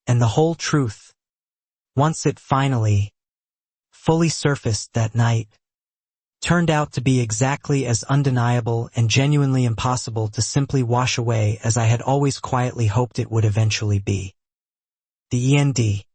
and the whole truth, once it finally, fully surfaced that night, turned out to be exactly as undeniable and genuinely impossible to simply wash away as I had always quietly hoped it would eventually be. The END.